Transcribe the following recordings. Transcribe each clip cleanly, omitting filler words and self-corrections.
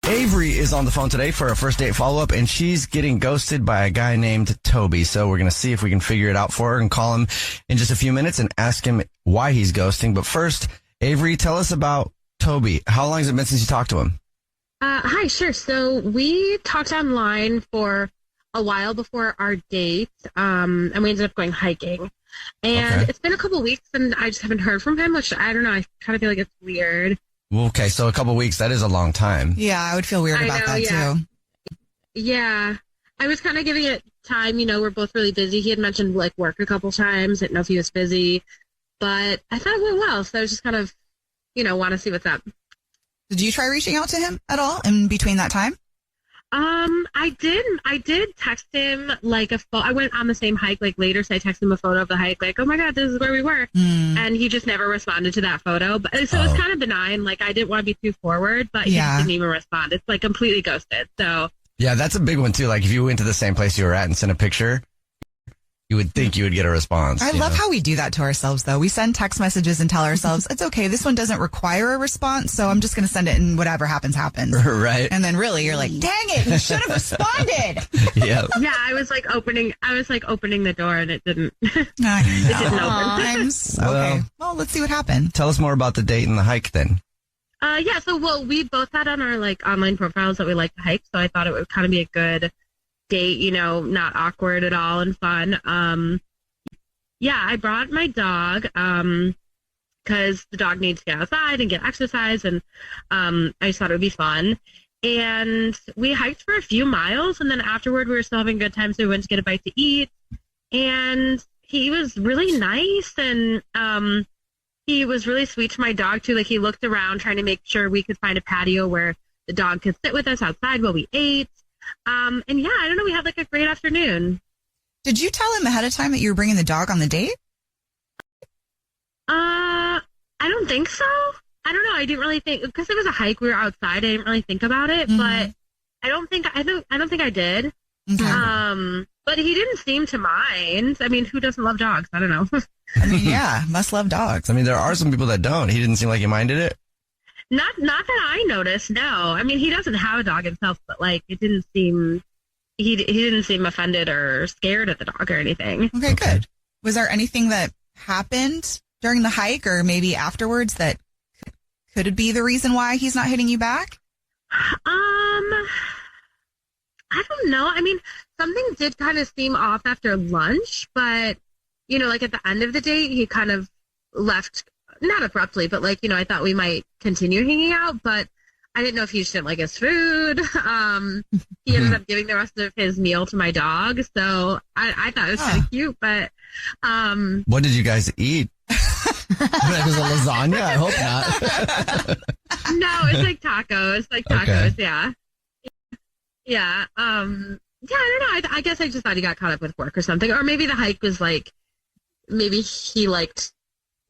Avery is on the phone today for a first date follow-up, and she's getting ghosted by a guy named Toby. So we're going to see if we can figure it out for her and call him in just a few minutes and ask him why he's ghosting. But first, Avery, tell us about Toby. How long has it been since you talked to him? Hi, sure. So we talked online for a while before our date, and we ended up going hiking. And It's been a couple weeks, and I just haven't heard from him, which I don't know. I kind of feel like it's weird. Okay, so a couple weeks, that is a long time. Yeah, I would feel weird about that too. Yeah. I was kind of giving it time. You know, we're both really busy. He had mentioned like work a couple times. I didn't know if he was busy, but I thought it went well. So I was just kind of, want to see what's up. Did you try reaching out to him at all in between that time? I did text him like I went on the same hike like later, so I texted him a photo of the hike, like, oh my God, this is where we were. And he just never responded to that photo. But so it's kind of benign. Like I didn't want to be too forward, but he just didn't even respond. It's like completely ghosted. So yeah, that's a big one too. Like if you went to the same place you were at and sent a picture, you would think you would get a response. I love how we do that to ourselves, though. We send text messages and tell ourselves, it's okay, this one doesn't require a response, so I'm just going to send it and whatever happens, happens. Right. And then really, you're like, dang it, he should have responded. Yeah. Yeah, I was like opening the door and it didn't. It didn't open. Okay. Well, let's see what happened. Tell us more about the date and the hike then. We both had on our like online profiles that we like to hike, so I thought it would kind of be a good date, not awkward at all and fun. I brought my dog because the dog needs to get outside and get exercise, and I just thought it would be fun. And we hiked for a few miles, and then afterward we were still having a good time, so we went to get a bite to eat. And he was really nice, and he was really sweet to my dog too. Like he looked around trying to make sure we could find a patio where the dog could sit with us outside while we ate. I don't know. We had like a great afternoon. Did you tell him ahead of time that you were bringing the dog on the date? I don't think so. I don't know. I didn't really think, because it was a hike. We were outside. I didn't really think about it, but I don't think I did. Okay. But he didn't seem to mind. I mean, who doesn't love dogs? I don't know. I mean, yeah, must love dogs. I mean, there are some people that don't. He didn't seem like he minded it. Not that I noticed, no. I mean, he doesn't have a dog himself, but like it didn't seem he didn't seem offended or scared at the dog or anything. Okay, good. Was there anything that happened during the hike or maybe afterwards that could be the reason why he's not hitting you back? I don't know. I mean, something did kind of seem off after lunch, but like at the end of the date, he kind of left. Not abruptly, but like, I thought we might continue hanging out, but I didn't know if he just didn't like his food. He ended up giving the rest of his meal to my dog. So I thought it was kind of cute, but, what did you guys eat? Was it lasagna? I hope not. No, it's like tacos, Okay. Yeah. Yeah. I don't know. I guess I just thought he got caught up with work or something, or maybe the hike was like, maybe he liked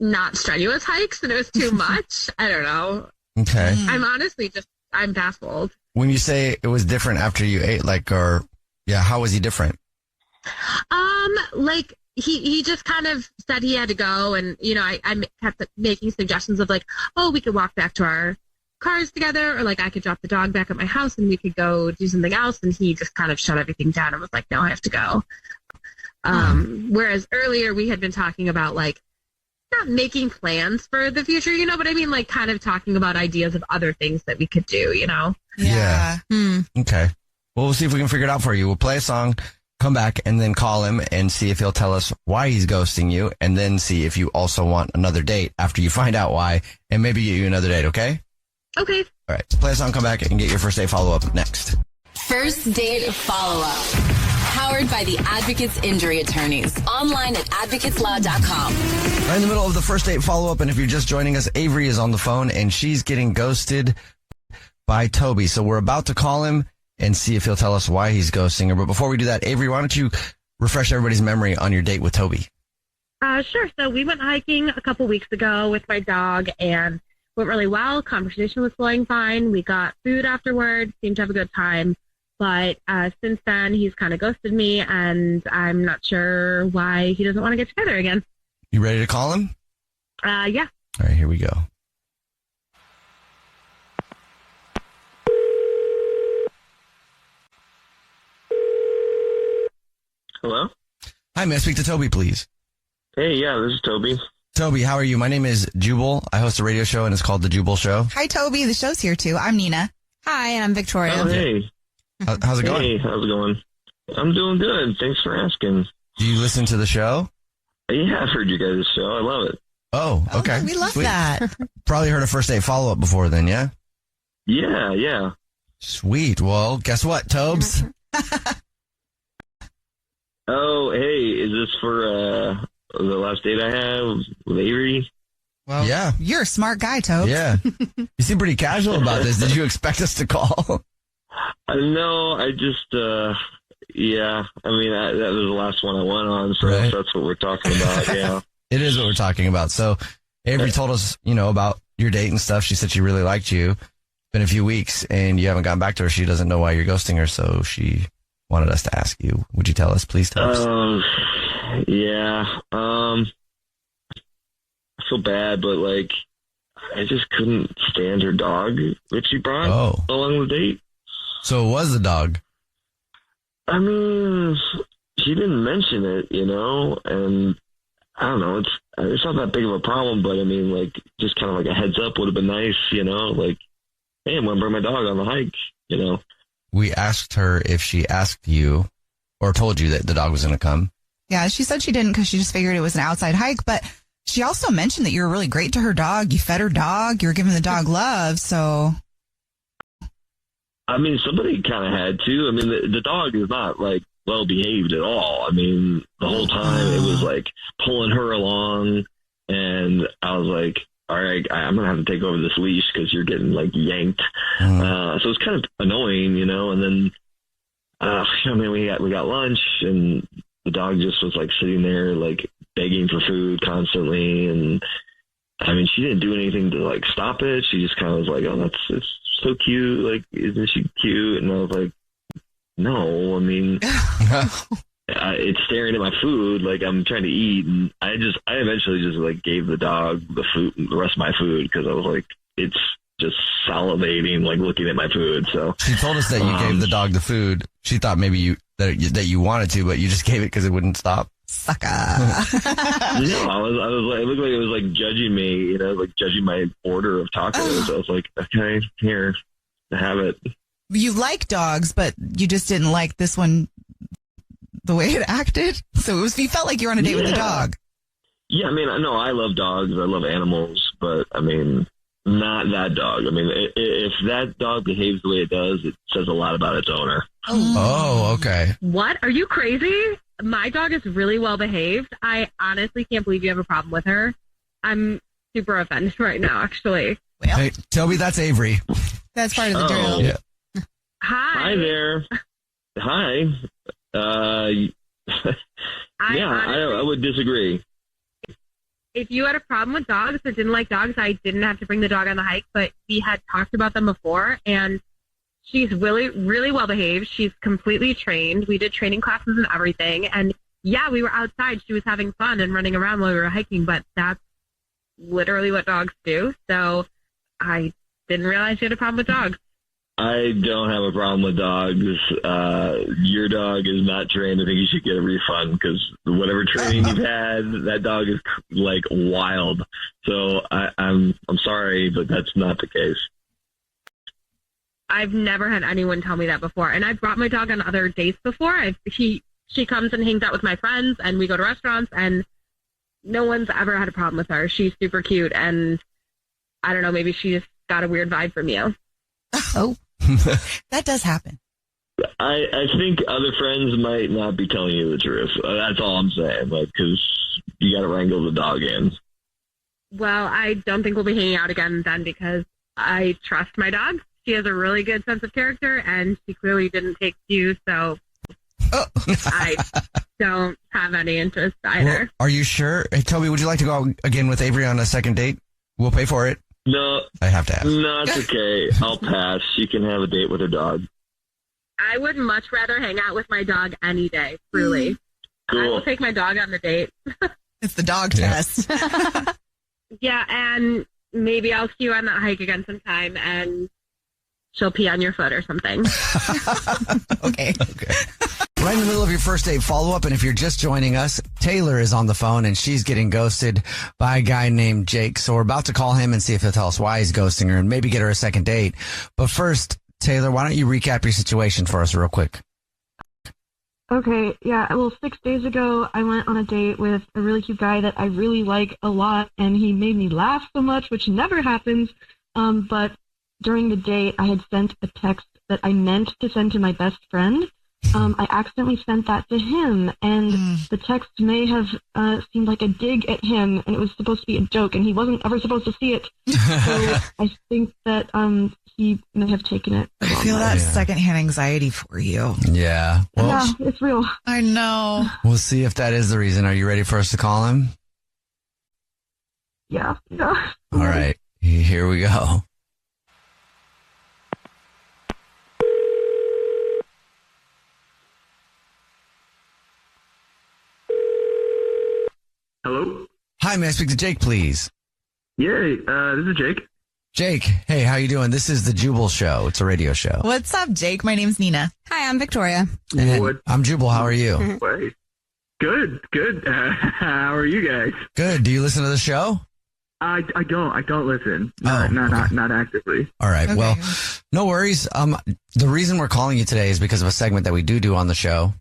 not strenuous hikes and it was too much. I don't know. Okay. I'm honestly I'm baffled. When you say it was different after you ate, how was he different? Like he just kind of said he had to go, and I kept making suggestions of like, oh, we could walk back to our cars together, or like I could drop the dog back at my house and we could go do something else, and he just kind of shut everything down and was like, no, I have to go. Whereas earlier we had been talking about like not making plans for the future, but I mean like kind of talking about ideas of other things that we could do, Yeah. Okay. Well, we'll see if we can figure it out for you. We'll play a song, come back, and then call him and see if he'll tell us why he's ghosting you, and then see if you also want another date after you find out why, and maybe get you another date, okay? Okay. All right. So play a song, come back, and get your first date follow-up next. First date follow-up. Powered by the Advocates Injury Attorneys. Online at advocateslaw.com. We're in the middle of the first date follow-up, and if you're just joining us, Avery is on the phone, and she's getting ghosted by Toby. So we're about to call him and see if he'll tell us why he's ghosting her. But before we do that, Avery, why don't you refresh everybody's memory on your date with Toby? Sure. So we went hiking a couple weeks ago with my dog, and went really well. Conversation was flowing fine. We got food afterwards, seemed to have a good time. But since then, he's kind of ghosted me, and I'm not sure why he doesn't want to get together again. You ready to call him? Yeah. All right, here we go. Hello? Hi, may I speak to Toby, please? Hey, yeah, this is Toby. Toby, how are you? My name is Jubal. I host a radio show, and it's called The Jubal Show. Hi, Toby. The show's here, too. I'm Nina. Hi, and I'm Victoria. Oh, hey. How's it going? Hey, how's it going? I'm doing good. Thanks for asking. Do you listen to the show? Yeah, I've heard you guys' show. I love it. Oh, okay. We love Sweet. that. Probably heard a first date follow-up before then, yeah? Yeah. Sweet. Well, guess what, Tobes? Oh, hey, is this for the last date I have with Avery? Well, Yeah. You're a smart guy, Tobes. Yeah. You seem pretty casual about this. Did you expect us to call? No, I just, yeah. I mean, that was the last one I went on, so Right. that's what we're talking about, yeah. It is what we're talking about. So Avery told us, about your date and stuff. She said she really liked you. It's been a few weeks and you haven't gotten back to her. She doesn't know why you're ghosting her. So she wanted us to ask you. Would you tell us, please, Tobes? Yeah. I feel bad, but like, I just couldn't stand her dog that she brought along the date. So it was the dog. I mean, she didn't mention it, and I don't know. It's not that big of a problem, but I mean, like, just kind of like a heads up would have been nice, like, hey, I'm gonna bring my dog on the hike, We asked her if she asked you or told you that the dog was going to come. Yeah, she said she didn't because she just figured it was an outside hike. But she also mentioned that you were really great to her dog. You fed her dog. You were giving the dog love. So, I mean, somebody kind of had to. I mean, the dog is not like well behaved at all. I mean, the whole time it was like pulling her along, and I was like, all right, I'm gonna have to take over this leash because you're getting like yanked. So it's kind of annoying, and then I mean, we got lunch, and the dog just was like sitting there like begging for food constantly, and I mean, she didn't do anything to like stop it. She just kind of was like, oh, it's so cute, like, isn't she cute? And I was like, no, I mean, it's staring at my food, like I'm trying to eat, and I eventually just like gave the dog the rest of my food because I was like, it's just salivating, like looking at my food. So she told us that you gave the dog the food. She thought maybe that you wanted to, but you just gave it because it wouldn't stop. Sucker. No, I was like, it looked like it was like judging me, like judging my order of tacos. I was like, okay, here, have it. You like dogs, but you just didn't like this one the way it acted. So you felt like you were on a date with the dog. Yeah, I mean, I know I love dogs. I love animals, but I mean, not that dog. I mean, if that dog behaves the way it does, it says a lot about its owner. Oh, okay. What? Are you crazy? My dog is really well behaved. I honestly can't believe you have a problem with her. I'm super offended right now, actually. Well, Hey, Toby, that's Avery. that's part of the drill. Yeah. Hi. Hi there. Hi. I would disagree. If you had a problem with dogs or didn't like dogs, I didn't have to bring the dog on the hike, but we had talked about them before, and she's really, really well behaved. She's completely trained. We did training classes and everything, and yeah, we were outside. She was having fun and running around while we were hiking, but that's literally what dogs do, so I didn't realize you had a problem with dogs. I don't have a problem with dogs. Your dog is not trained. I think you should get a refund because whatever training you've had, that dog is like wild. So I'm sorry, but that's not the case. I've never had anyone tell me that before, and I've brought my dog on other dates before. She comes and hangs out with my friends, and we go to restaurants, and no one's ever had a problem with her. She's super cute, and I don't know, maybe she just got a weird vibe from you. Oh, that does happen. I think other friends might not be telling you the truth. That's all I'm saying, like, because you got to wrangle the dog in. Well, I don't think we'll be hanging out again then because I trust my dog. She has a really good sense of character, and she clearly didn't take you, so I don't have any interest either. Well, are you sure? Hey, Toby, would you like to go out again with Avery on a second date? We'll pay for it. No. I have to ask. No, it's okay. I'll pass. She can have a date with her dog. I would much rather hang out with my dog any day, truly. Cool. I will take my dog on the date. It's the dog test. Yeah, and maybe I'll see you on that hike again sometime, and she'll pee on your foot or something. Okay. Right in the middle of your first date follow-up, and if you're just joining us, Taylor is on the phone, and she's getting ghosted by a guy named Jake. So we're about to call him and see if he'll tell us why he's ghosting her and maybe get her a second date. But first, Taylor, why don't you recap your situation for us real quick? Okay, yeah, well, 6 days ago, I went on a date with a really cute guy that I really like a lot, and he made me laugh so much, which never happens. But during the date, I had sent a text that I meant to send to my best friend. I accidentally sent that to him, and the text may have seemed like a dig at him, and it was supposed to be a joke, and he wasn't ever supposed to see it. So I think that he may have taken it. I feel that secondhand anxiety for you. Yeah. Well, yeah, it's real. I know. we'll see if that is the reason. Are you ready for us to call him? Yeah. All right. Here we go. Hello? Hi, may I speak to Jake, please? Yeah, this is Jake. Jake, hey, how you doing? This is the Jubal Show. It's a radio show. What's up, Jake? My name's Nina. Hi, I'm Victoria. And What? I'm Jubal. How are you? Wait. Good. How are you guys? Good. Do you listen to the show? I don't listen. Oh, Not actively. All right. Okay. Well, no worries. The reason we're calling you today is because of a segment that we do on the show.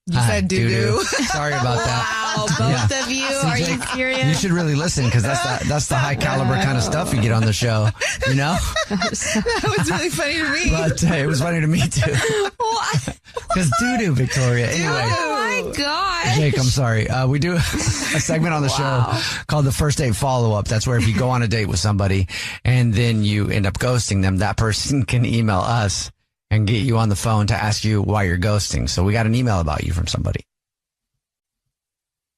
You said doo-doo. Sorry about that. Wow, both of you. Are you serious? You should really listen because that's the high caliber kind of stuff you get on the show. You know? That was really funny to me. But it was funny to me too. What? Because doo-doo, Victoria. Anyway. Oh my gosh. Jake, I'm sorry. We do a segment on the show called the first date follow-up. That's where if you go on a date with somebody and then you end up ghosting them, that person can email us and get you on the phone to ask you why you're ghosting. So we got an email about you from somebody.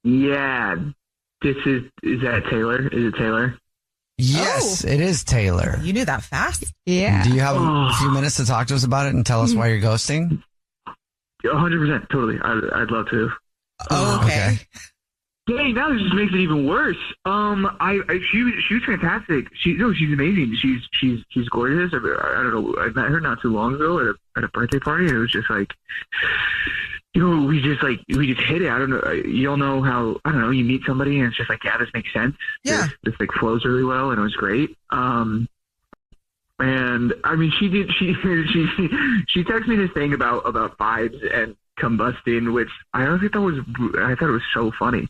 Yeah. Is that Taylor? Is it Taylor? Yes, it is Taylor. You knew that fast? Yeah. Do you have a few minutes to talk to us about it and tell us why you're ghosting? 100%. Totally. I'd love to. Oh, okay. Dang, now this just makes it even worse. She was fantastic. She's amazing. She's gorgeous. I don't know. I met her not too long ago at a birthday party, and it was just like, we just hit it. I don't know. You all know how, I don't know, you meet somebody and it's just like, yeah, this makes sense. Yeah. This like flows really well, and it was great. And I mean, she texted me this thing about vibes and combusting, which I honestly thought it was so funny.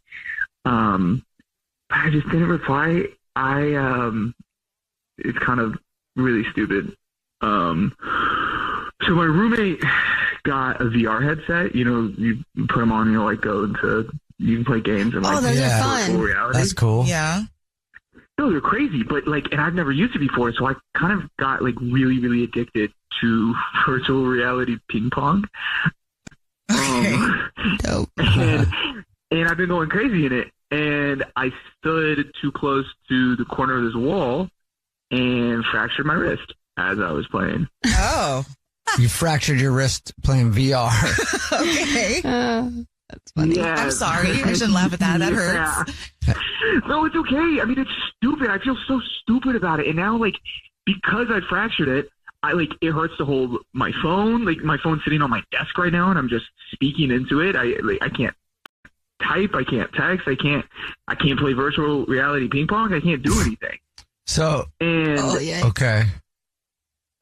I just didn't reply. It's kind of really stupid. So my roommate got a VR headset. You put them on, you can play games and Oh, those are fun. virtual reality. That's cool. Yeah. No, they're crazy, but and I've never used it before, so I kind of got really, really addicted to virtual reality ping pong. Dope. And I've been going crazy in it, and I stood too close to the corner of this wall and fractured my wrist as I was playing. Oh. You fractured your wrist playing VR. Okay. That's funny. Yeah. I'm sorry. I shouldn't laugh at that. That hurts. Yeah. No, it's okay. I mean, it's stupid. I feel so stupid about it. And now, because I fractured it, it hurts to hold my phone. My phone's sitting on my desk right now, and I'm just speaking into it. I can't type. I can't text. I can't play virtual reality ping pong. I can't do anything. So, And okay.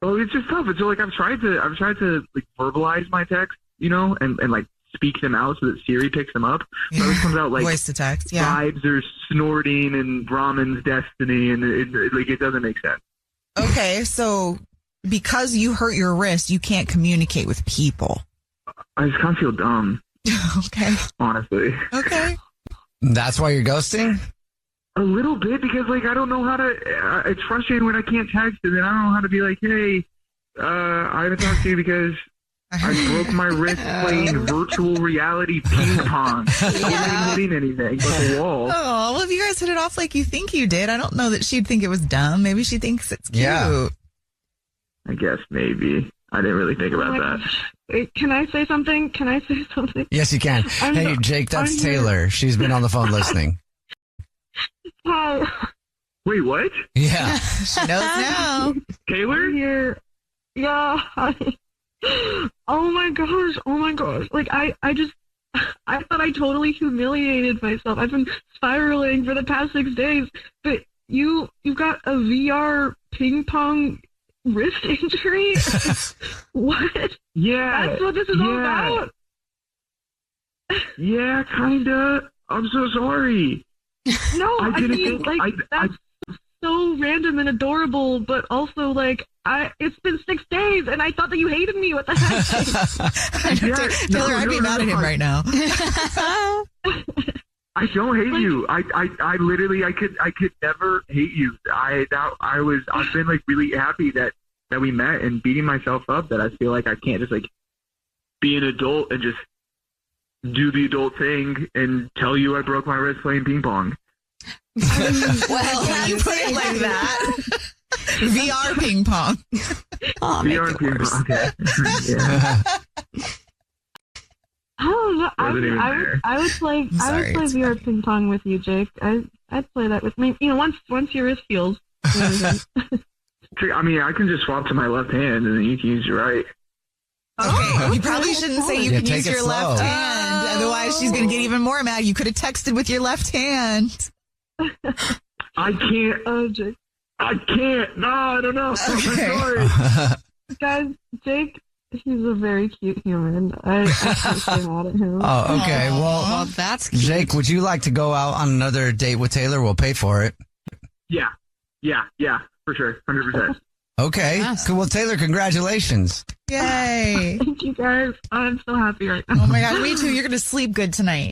Oh, it's just tough. And so I'm trying to verbalize my text, and speak them out so that Siri picks them up. It always comes out voice to text. Yeah. vibes are snorting and Brahman's destiny, and it doesn't make sense. Okay, so because you hurt your wrist, you can't communicate with people. I just kind of feel dumb, Okay. honestly. Okay. That's why you're ghosting? A little bit, because I don't know how to. It's frustrating when I can't text, and then I don't know how to be like, hey, I haven't talked to you because I broke my wrist playing virtual reality ping pong. I wasn't even hitting anything but the wall. Oh, well, if you guys hit it off like you think you did, I don't know that she'd think it was dumb. Maybe she thinks it's cute. Yeah. I guess maybe. I didn't really think about that. Wait, can I say something? Yes, you can. Hey, Jake, that's Taylor. She's been on the phone listening. Hi. Wait, what? Yeah. She knows now. Taylor? I'm here. Yeah. Hi. Oh my oh my gosh. Like, I thought I totally humiliated myself. I've been spiraling for the past 6 days, but you got a VR ping pong wrist injury? What? Yeah. That's what this is all about? Yeah, kinda. I'm so sorry. No, I didn't mean, think- like, that's so random and adorable, but also, like, it's been 6 days, and I thought that you hated me. What the heck? Taylor, I'd be mad at him right now. I don't hate you. I literally, I could never hate you. I've been like really happy that we met and beating myself up that I feel like I can't just like be an adult and just do the adult thing and tell you I broke my wrist playing ping pong. Well, you put it like that. VR ping pong. Oh, VR ping pong. Okay. Yeah. I don't know. Wasn't even there. I would play Sorry, it's VR ping pong with you, Jake. I'd play that with me. You know, once your wrist heals. I mean, I can just swap to my left hand and then you can use your right. Okay, you probably shouldn't say you Yeah, can take use it your slow. left hand. Otherwise, she's going to get even more mad. You could have texted with your left hand. I can't. Oh, Jake. I can't. No, I don't know. Okay. I'm sorry. Guys, Jake, he's a very cute human. I can't say mad at him. Oh, okay. Well, Well, that's cute. Jake, would you like to go out on another date with Taylor? We'll pay for it. Yeah, for sure. 100%. Okay. Yes. Cool. Well, Taylor, congratulations. Yay. Thank you, guys. I'm so happy right now. Oh my God, me too. You're going to sleep good tonight.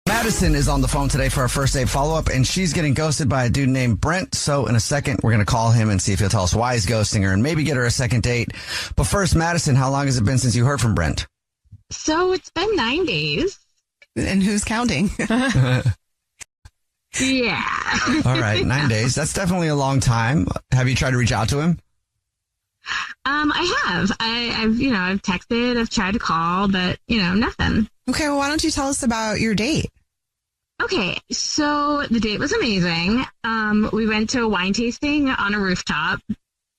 Madison is on the phone today for our first date follow-up, and she's getting ghosted by a dude named Brent. So in a second, we're going to call him and see if he'll tell us why he's ghosting her and maybe get her a second date. But first, Madison, how long has it been since you heard from Brent? So it's been 9 days. And who's counting? Yeah. All right, 9 days. That's definitely a long time. Have you tried to reach out to him? I have. I've texted, I've tried to call, but, nothing. Okay, well, why don't you tell us about your date? Okay, so the date was amazing. We went to a wine tasting on a rooftop,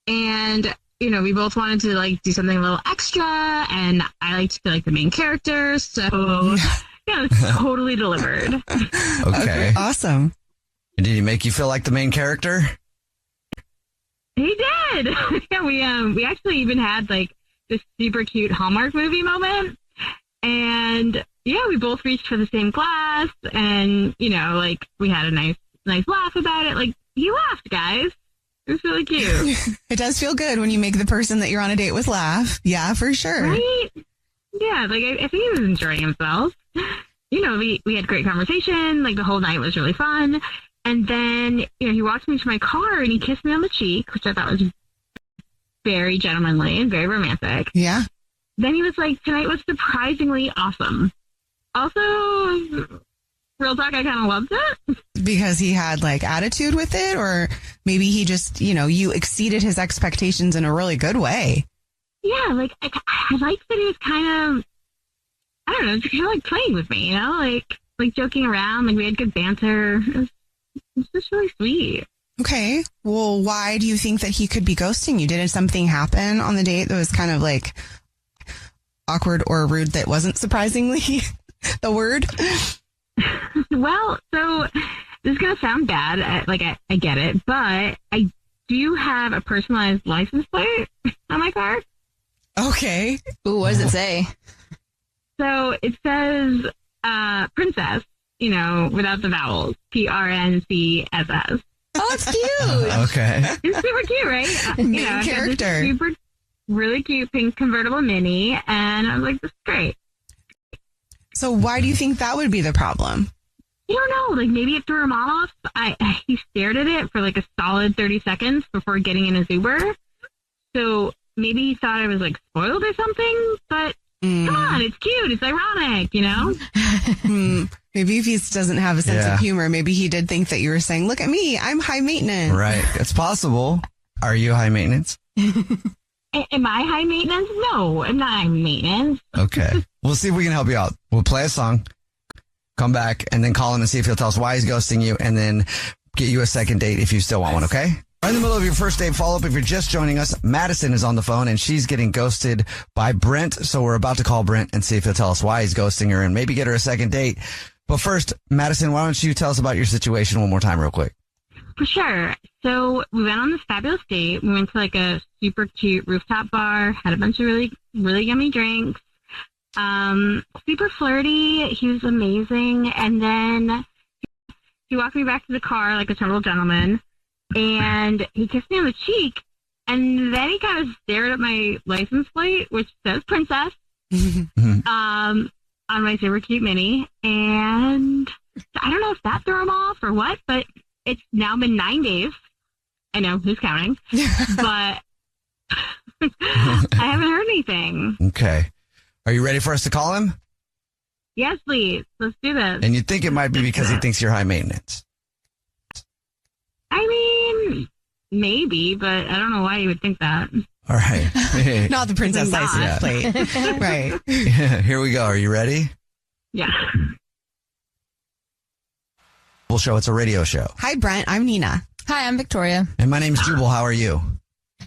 and we both wanted to like do something a little extra, and I like to feel like the main character, so it's totally delivered. Okay. Awesome. And did he make you feel like the main character? He did. Yeah, we actually even had like this super cute Hallmark movie moment, and yeah, we both reached for the same glass, and like we had a nice laugh about it. Like he laughed, guys. It was really cute. It does feel good when you make the person that you're on a date with laugh. Yeah, for sure. Right? Yeah, like I think he was enjoying himself. We had great conversation. Like the whole night was really fun. And then, he walked me to my car and he kissed me on the cheek, which I thought was very gentlemanly and very romantic. Yeah. Then he was like, tonight was surprisingly awesome. Also, real talk, I kind of loved it. Because he had like attitude with it, or maybe he just, you exceeded his expectations in a really good way. Yeah, like I liked that he was kind of, I don't know, just kind of like playing with me, like joking around. Like we had good banter. It was just really sweet. Okay. Well, why do you think that he could be ghosting you? Did something happen on the date that was kind of like awkward or rude that wasn't surprisingly the word? Well, so this is going to sound bad. I get it, but I do have a personalized license plate on my car. Okay. Ooh, what does it say? So it says princess, without the vowels, PRNCSS. Oh, it's cute. Okay. It's super cute, right? Main I've got this character. super, really cute pink convertible Mini, and I was like, this is great. So why do you think that would be the problem? I don't know, like maybe it threw him off. He stared at it for like a solid 30 seconds before getting in his Uber. So maybe he thought I was like spoiled or something, but come on, it's cute. It's ironic, Maybe if he doesn't have a sense Yeah. of humor, maybe he did think that you were saying, look at me, I'm high maintenance. Right. It's possible. Are you high maintenance? Am I high maintenance? No, I'm not high maintenance. Okay. We'll see if we can help you out. We'll play a song, come back, and then call him and see if he'll tell us why he's ghosting you, and then get you a second date if you still want one, okay? In the middle of your first date follow-up, if you're just joining us, Madison is on the phone and she's getting ghosted by Brent. So we're about to call Brent and see if he'll tell us why he's ghosting her and maybe get her a second date. But first, Madison, why don't you tell us about your situation one more time real quick? For sure. So we went on this fabulous date. We went to like a super cute rooftop bar, had a bunch of really, really yummy drinks. Super flirty. He was amazing. And then he walked me back to the car like a total gentleman. And he kissed me on the cheek, and then he kind of stared at my license plate, which says Princess, on my super cute Mini. And I don't know if that threw him off or what, but it's now been 9 days. I know, who's counting? But I haven't heard anything. Okay. Are you ready for us to call him? Yes, please. Let's do this. And you think it might be because he thinks you're high maintenance. I mean, maybe, but I don't know why you would think that. All right. Not the princess Not. license plate. Right. Here we go. Are you ready? Yeah. Jubal Show. It's a radio show. Hi, Brent. I'm Nina. Hi, I'm Victoria. And my name's Jubal. How are you?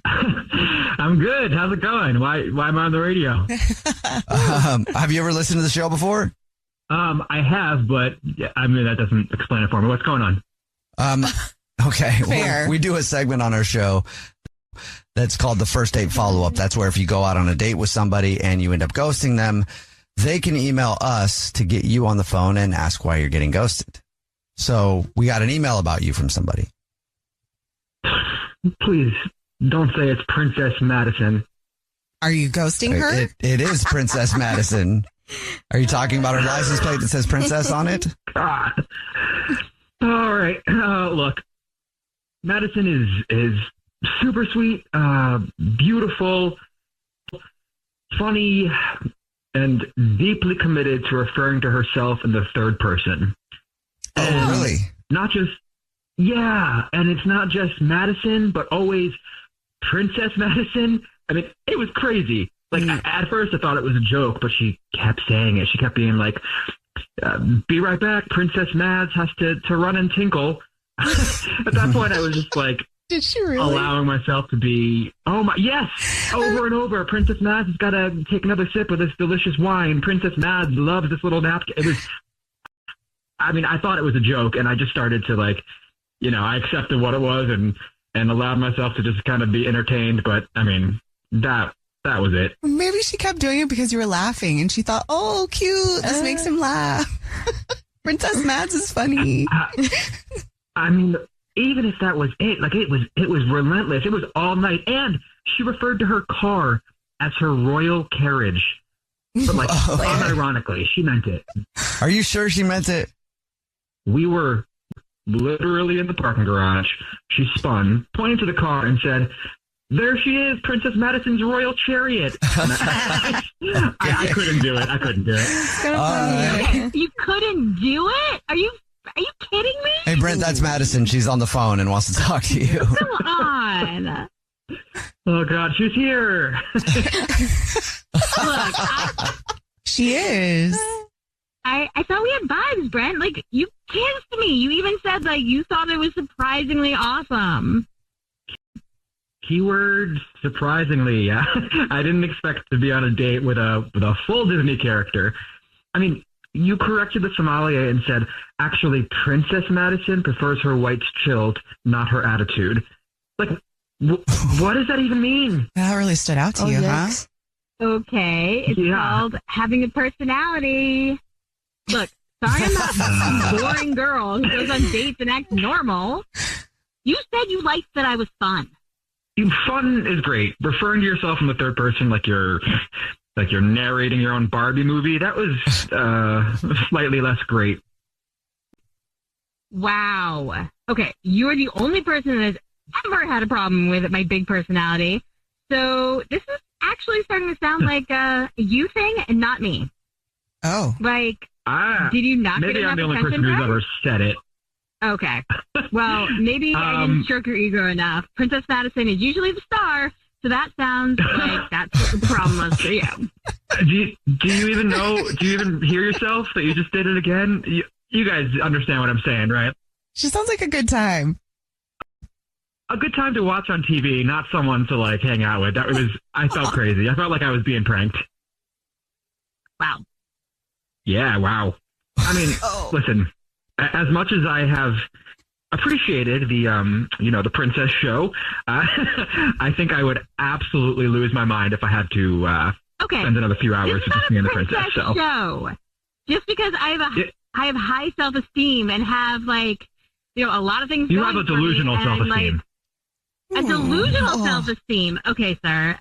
I'm good. How's it going? Why am I on the radio? Have you ever listened to the show before? I have, but I mean, that doesn't explain it for me. What's going on? Okay. Fair. Well, we do a segment on our show that's called the first date follow-up. That's where if you go out on a date with somebody and you end up ghosting them, they can email us to get you on the phone and ask why you're getting ghosted. So we got an email about you from somebody. Please don't say it's Princess Madison. Are you ghosting her? It is Princess Madison. Are you talking about her license plate that says Princess on it? Ah. All right. Look, Madison is super sweet, beautiful, funny, and deeply committed to referring to herself in the third person. Oh, really? Not just, yeah, and it's not just Madison, but always Princess Madison. I mean, it was crazy. Like, at first I thought it was a joke, but she kept saying it. She kept being like, be right back, Princess Mads has to run and tinkle. At that point, I was just like, Did she really? allowing myself to be, oh my, yes, over and over. Princess Mads has got to take another sip of this delicious wine. Princess Mads loves this little napkin. It was, I mean, I thought it was a joke, and I just started to like, I accepted what it was and allowed myself to just kind of be entertained. But I mean, that was it. Maybe she kept doing it because you were laughing and she thought, oh, cute. This makes him laugh. Princess Mads is funny. I mean, even if that was it, like it was relentless. It was all night. And she referred to her car as her royal carriage. But like, unironically, she meant it. Are you sure she meant it? We were literally in the parking garage. She spun, pointed to the car and said, there she is, Princess Madison's royal chariot. I couldn't do it. I couldn't do it. You couldn't do it? Are you kidding me? Hey, Brent, that's Madison. She's on the phone and wants to talk to you. Come on. Oh, God, she's here. Look, She is. I thought we had vibes, Brent. Like, you kissed me. You even said, like, you thought it was surprisingly awesome. Keyword surprisingly, yeah. I didn't expect to be on a date with a full Disney character. I mean, you corrected the sommelier and said, actually, Princess Madison prefers her whites chilled, not her attitude. Like, what does that even mean? That really stood out to you, yes. huh? Okay, it's called having a personality. Look, sorry I'm not some boring girl who goes on dates and acts normal. You said you liked that I was fun. Fun is great. Referring to yourself in the third person like you're narrating your own Barbie movie, that was slightly less great. Wow. Okay, you're the only person that has ever had a problem with my big personality. So this is actually starting to sound like a you thing and not me. Oh. Like, did you not get maybe enough I'm the only attention person who's from? ever said it. Okay. Well, maybe I didn't stroke your ego enough. Princess Madison is usually the star, so that sounds like that's what the problem was for you. Do you even know? Do you even hear yourself that you just did it again? You guys understand what I'm saying, right? She sounds like a good time. a good time to watch on TV, not someone to like hang out with. I felt crazy. I felt like I was being pranked. Wow. Yeah, wow. I mean, listen, as much as I have appreciated the princess show, I think I would absolutely lose my mind if I had to spend another few hours with just me and the princess. So. Show. Just because I have high self-esteem and have a lot of things. You have a delusional self-esteem. A delusional self-esteem. Okay, sir.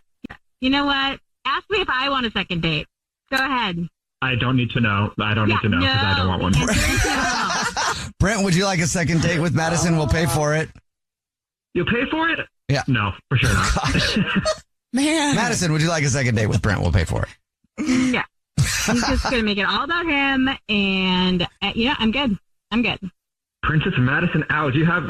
You know what? Ask me if I want a second date. Go ahead. I don't need to know. I don't need to know because I don't want one. Brent, would you like a second date with Madison? We'll pay for it. You'll pay for it? Yeah. No, for sure not. Man. Madison, would you like a second date with Brent? We'll pay for it. Yeah. He's just going to make it all about him. And, I'm good. Princess Madison out. Do you have,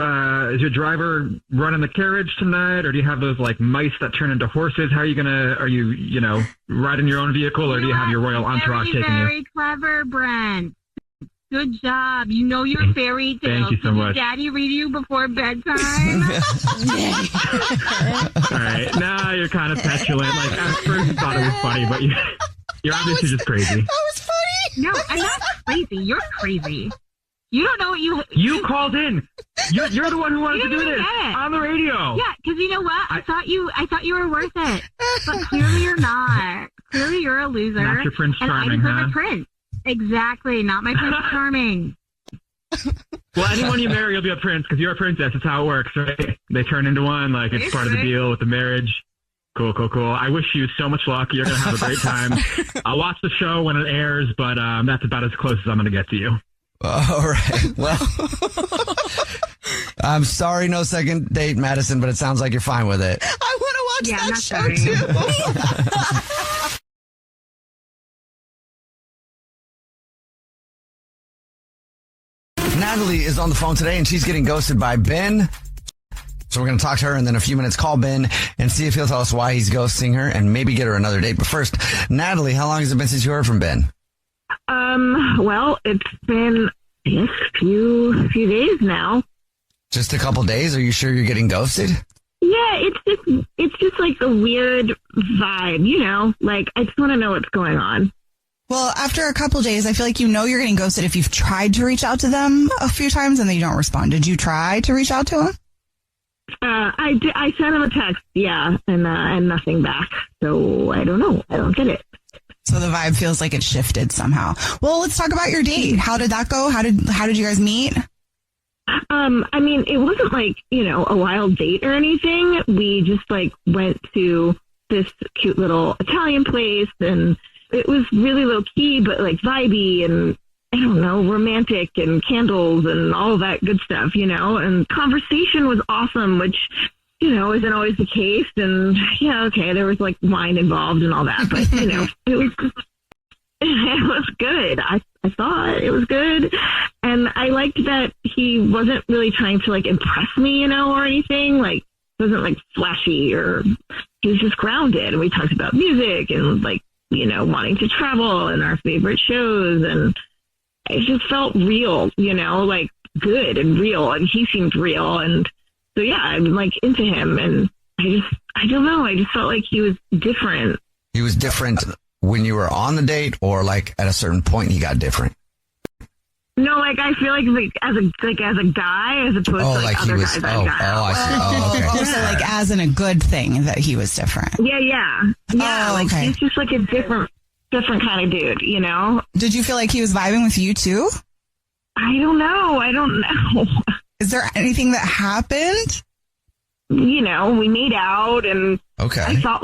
is your driver running the carriage tonight, or do you have those like mice that turn into horses? How are you are you riding your own vehicle, or do you have your royal entourage taking you? Very clever, Brent. Good job. You know your fairy tales. Thank you so much. Did Daddy read you before bedtime? All right. Now you're kind of petulant. Like, at first you thought it was funny, but you're obviously just crazy. That was funny. No, I'm not crazy. You're crazy. You don't know what you called in. You're the one who wanted to do this on the radio. Yeah, because you know what? I thought you were worth it, but clearly you're not. Clearly you're a loser. Not your Prince Charming, and I deserve a prince. Exactly, not my Prince Charming. Well, anyone you marry, you'll be a prince because you're a princess. That's how it works, right? They turn into one. Like it's part of the deal with the marriage. Cool. I wish you so much luck. You're gonna have a great time. I'll watch the show when it airs, but that's about as close as I'm gonna get to you. All right. Well, I'm sorry, no second date, Madison, but it sounds like you're fine with it. I want to watch that show too. Natalie is on the phone today, and she's getting ghosted by Ben. So we're going to talk to her, and then a few minutes call Ben and see if he'll tell us why he's ghosting her and maybe get her another date. But first, Natalie, how long has it been since you heard from Ben? Well, it's been a few days now. Just a couple days? Are you sure you're getting ghosted? Yeah, it's just like a weird vibe, like I just want to know what's going on. Well, after a couple days, I feel like you're getting ghosted if you've tried to reach out to them a few times and they don't respond. Did you try to reach out to them? I sent him a text, yeah, and nothing back. So I don't know. I don't get it. So the vibe feels like it shifted somehow. Well, let's talk about your date. How did that go? How did you guys meet? I mean, it wasn't like, a wild date or anything. We just went to this cute little Italian place, and it was really low key, but vibey and I don't know, romantic and candles and all that good stuff, and conversation was awesome, which, isn't always the case. And yeah, okay, there was wine involved and all that, but it was good. I thought it was good. And I liked that he wasn't really trying to impress me, or anything. Wasn't flashy, or he was just grounded. And we talked about music and wanting to travel and our favorite shows, and it just felt real, good and real, and he seemed real. And so, yeah, I'm into him, and I don't know. I just felt like he was different. He was different when you were on the date, or at a certain point he got different? No, I feel as a guy, as opposed to other guys I've got. I see. Okay. So as in a good thing that he was different. Yeah. Okay. He's just a different kind of dude, Did you feel like he was vibing with you too? I don't know. Is there anything that happened? We made out, and okay. I felt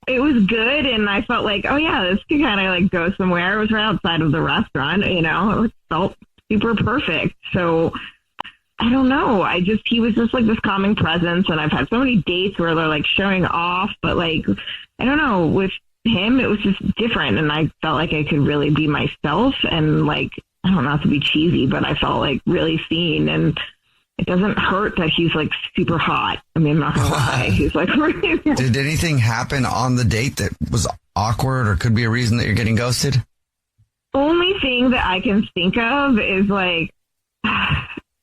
it was good, and I felt oh yeah, this could kind of go somewhere. It was right outside of the restaurant, it felt super perfect. So I don't know. He was just this calming presence, and I've had so many dates where they're showing off, but I don't know, with him it was just different, and I felt like I could really be myself, and I don't know, not to be cheesy, but I felt really seen, and it doesn't hurt that he's super hot. I mean, I'm not gonna lie. He's Did anything happen on the date that was awkward or could be a reason that you're getting ghosted? Only thing that I can think of is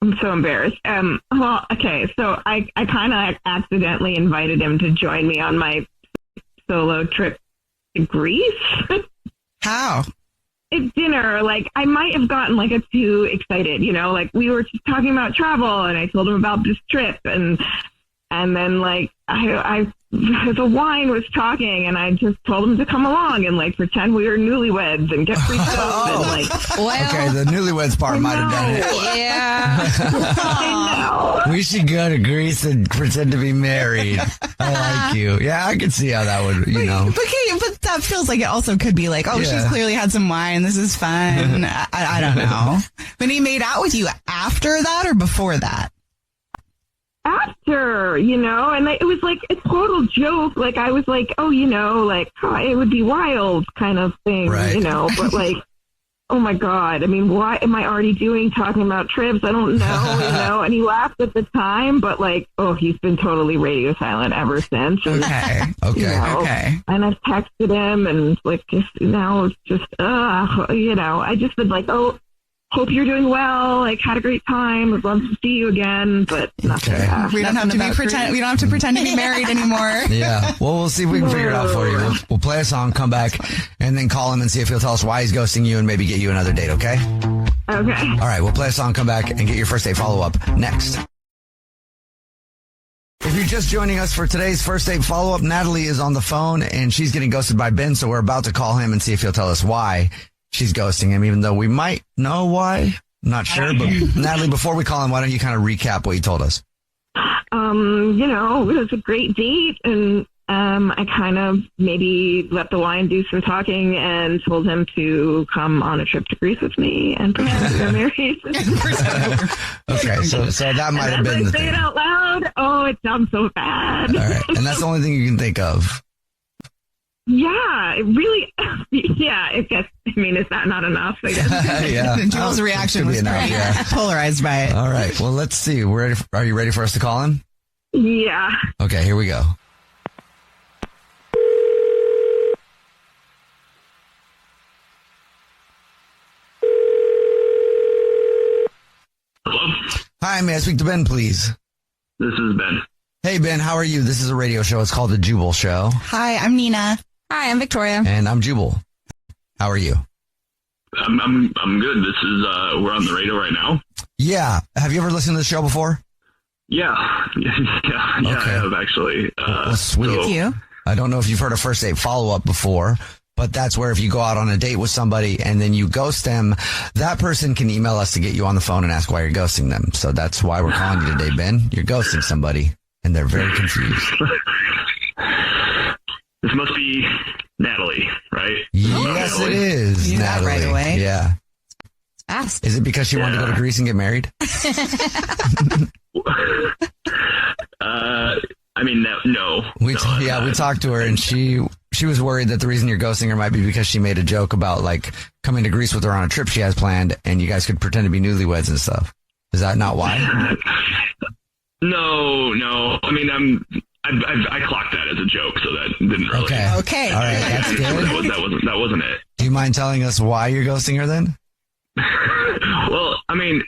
I'm so embarrassed. Well, okay, so I kind of accidentally invited him to join me on my solo trip to Greece. How? At dinner, like, I might have gotten, like, too excited, you know? Like, we were just talking about travel, and I told him about this trip, and then, like, the wine was talking, and I just told him to come along and, like, pretend we were newlyweds and get free stuff. And, like, Okay, the newlyweds part might have done it. Yeah. I know. We should go to Greece and pretend to be married. I like you. Yeah, I can see how that would, you know. But that feels like it also could be like, oh, she's clearly had some wine. This is fun. I don't know. When he made out with you after that or before that? After, you know, and it was like a total joke. Like, I was like, oh, you know, like, oh, it would be wild kind of thing, Right. you know, but like, oh my God, I mean, what am I already doing talking about trips? I don't know, you know, and he laughed at the time, but like, oh, he's been totally radio silent ever since. And, Okay. Okay. you know, Okay. and I've texted him and like, just now it's just, you know, I just been like, oh, hope you're doing well. Like, had a great time. Would love to see you again, but nothing. Okay. We don't have to pretend. We don't have to pretend to be married anymore. Yeah. Well, we'll see if we can figure it out for you. We'll play a song, come back, and then call him and see if he'll tell us why he's ghosting you and maybe get you another date, okay? Okay. All right, we'll play a song, come back, and get your first date follow-up next. If you're just joining us for today's first date follow-up, Natalie is on the phone, and she's getting ghosted by Ben, so we're about to call him and see if he'll tell us why she's ghosting him, even though we might know why. I'm not sure, but Natalie, before we call him, why don't you kind of recap what you told us? You know, it was a great date, and I kind of maybe let the wine do some talking and told him to come on a trip to Greece with me and pretend we were married. Okay, so that might have been the say thing. it out loud. Oh, it sounds so bad. All right, and that's the only thing you can think of. Yeah, it really. Yeah, I guess. I mean, is that not enough? I guess. Yeah. Joel's reaction was pretty polarized by it. All right, well, let's see. Are you ready for us to call him? Yeah. Okay, here we go. Hello? Hi, may I speak to Ben, please? This is Ben. Hey, Ben, how are you? This is a radio show. It's called The Jubal Show. Hi, I'm Nina. Hi, I'm Victoria. And I'm Jubal. How are you? I'm good. This is we're on the radio right now. Yeah. Have you ever listened to the show before? Yeah. Yeah, Okay. I have actually. Well, sweet. so- You? I don't know if you've heard a first date follow-up before, but that's where if you go out on a date with somebody and then you ghost them, that person can email us to get you on the phone and ask why you're ghosting them. So that's why we're calling you today, Ben. You're ghosting somebody, and they're very confused. This must be Natalie, right? Yes, Natalie. it is, You knew that Natalie. right away. Yeah. Fast. Is it because she wanted to go to Greece and get married? I mean, no. We talked to her, and she was worried that the reason you're ghosting her might be because she made a joke about like coming to Greece with her on a trip she has planned, and you guys could pretend to be newlyweds and stuff. Is that not why? No. I mean, I clocked that as a joke, so that didn't really. Okay. All right, that's good. That wasn't it. Do you mind telling us why you're ghosting her then? Well, I mean,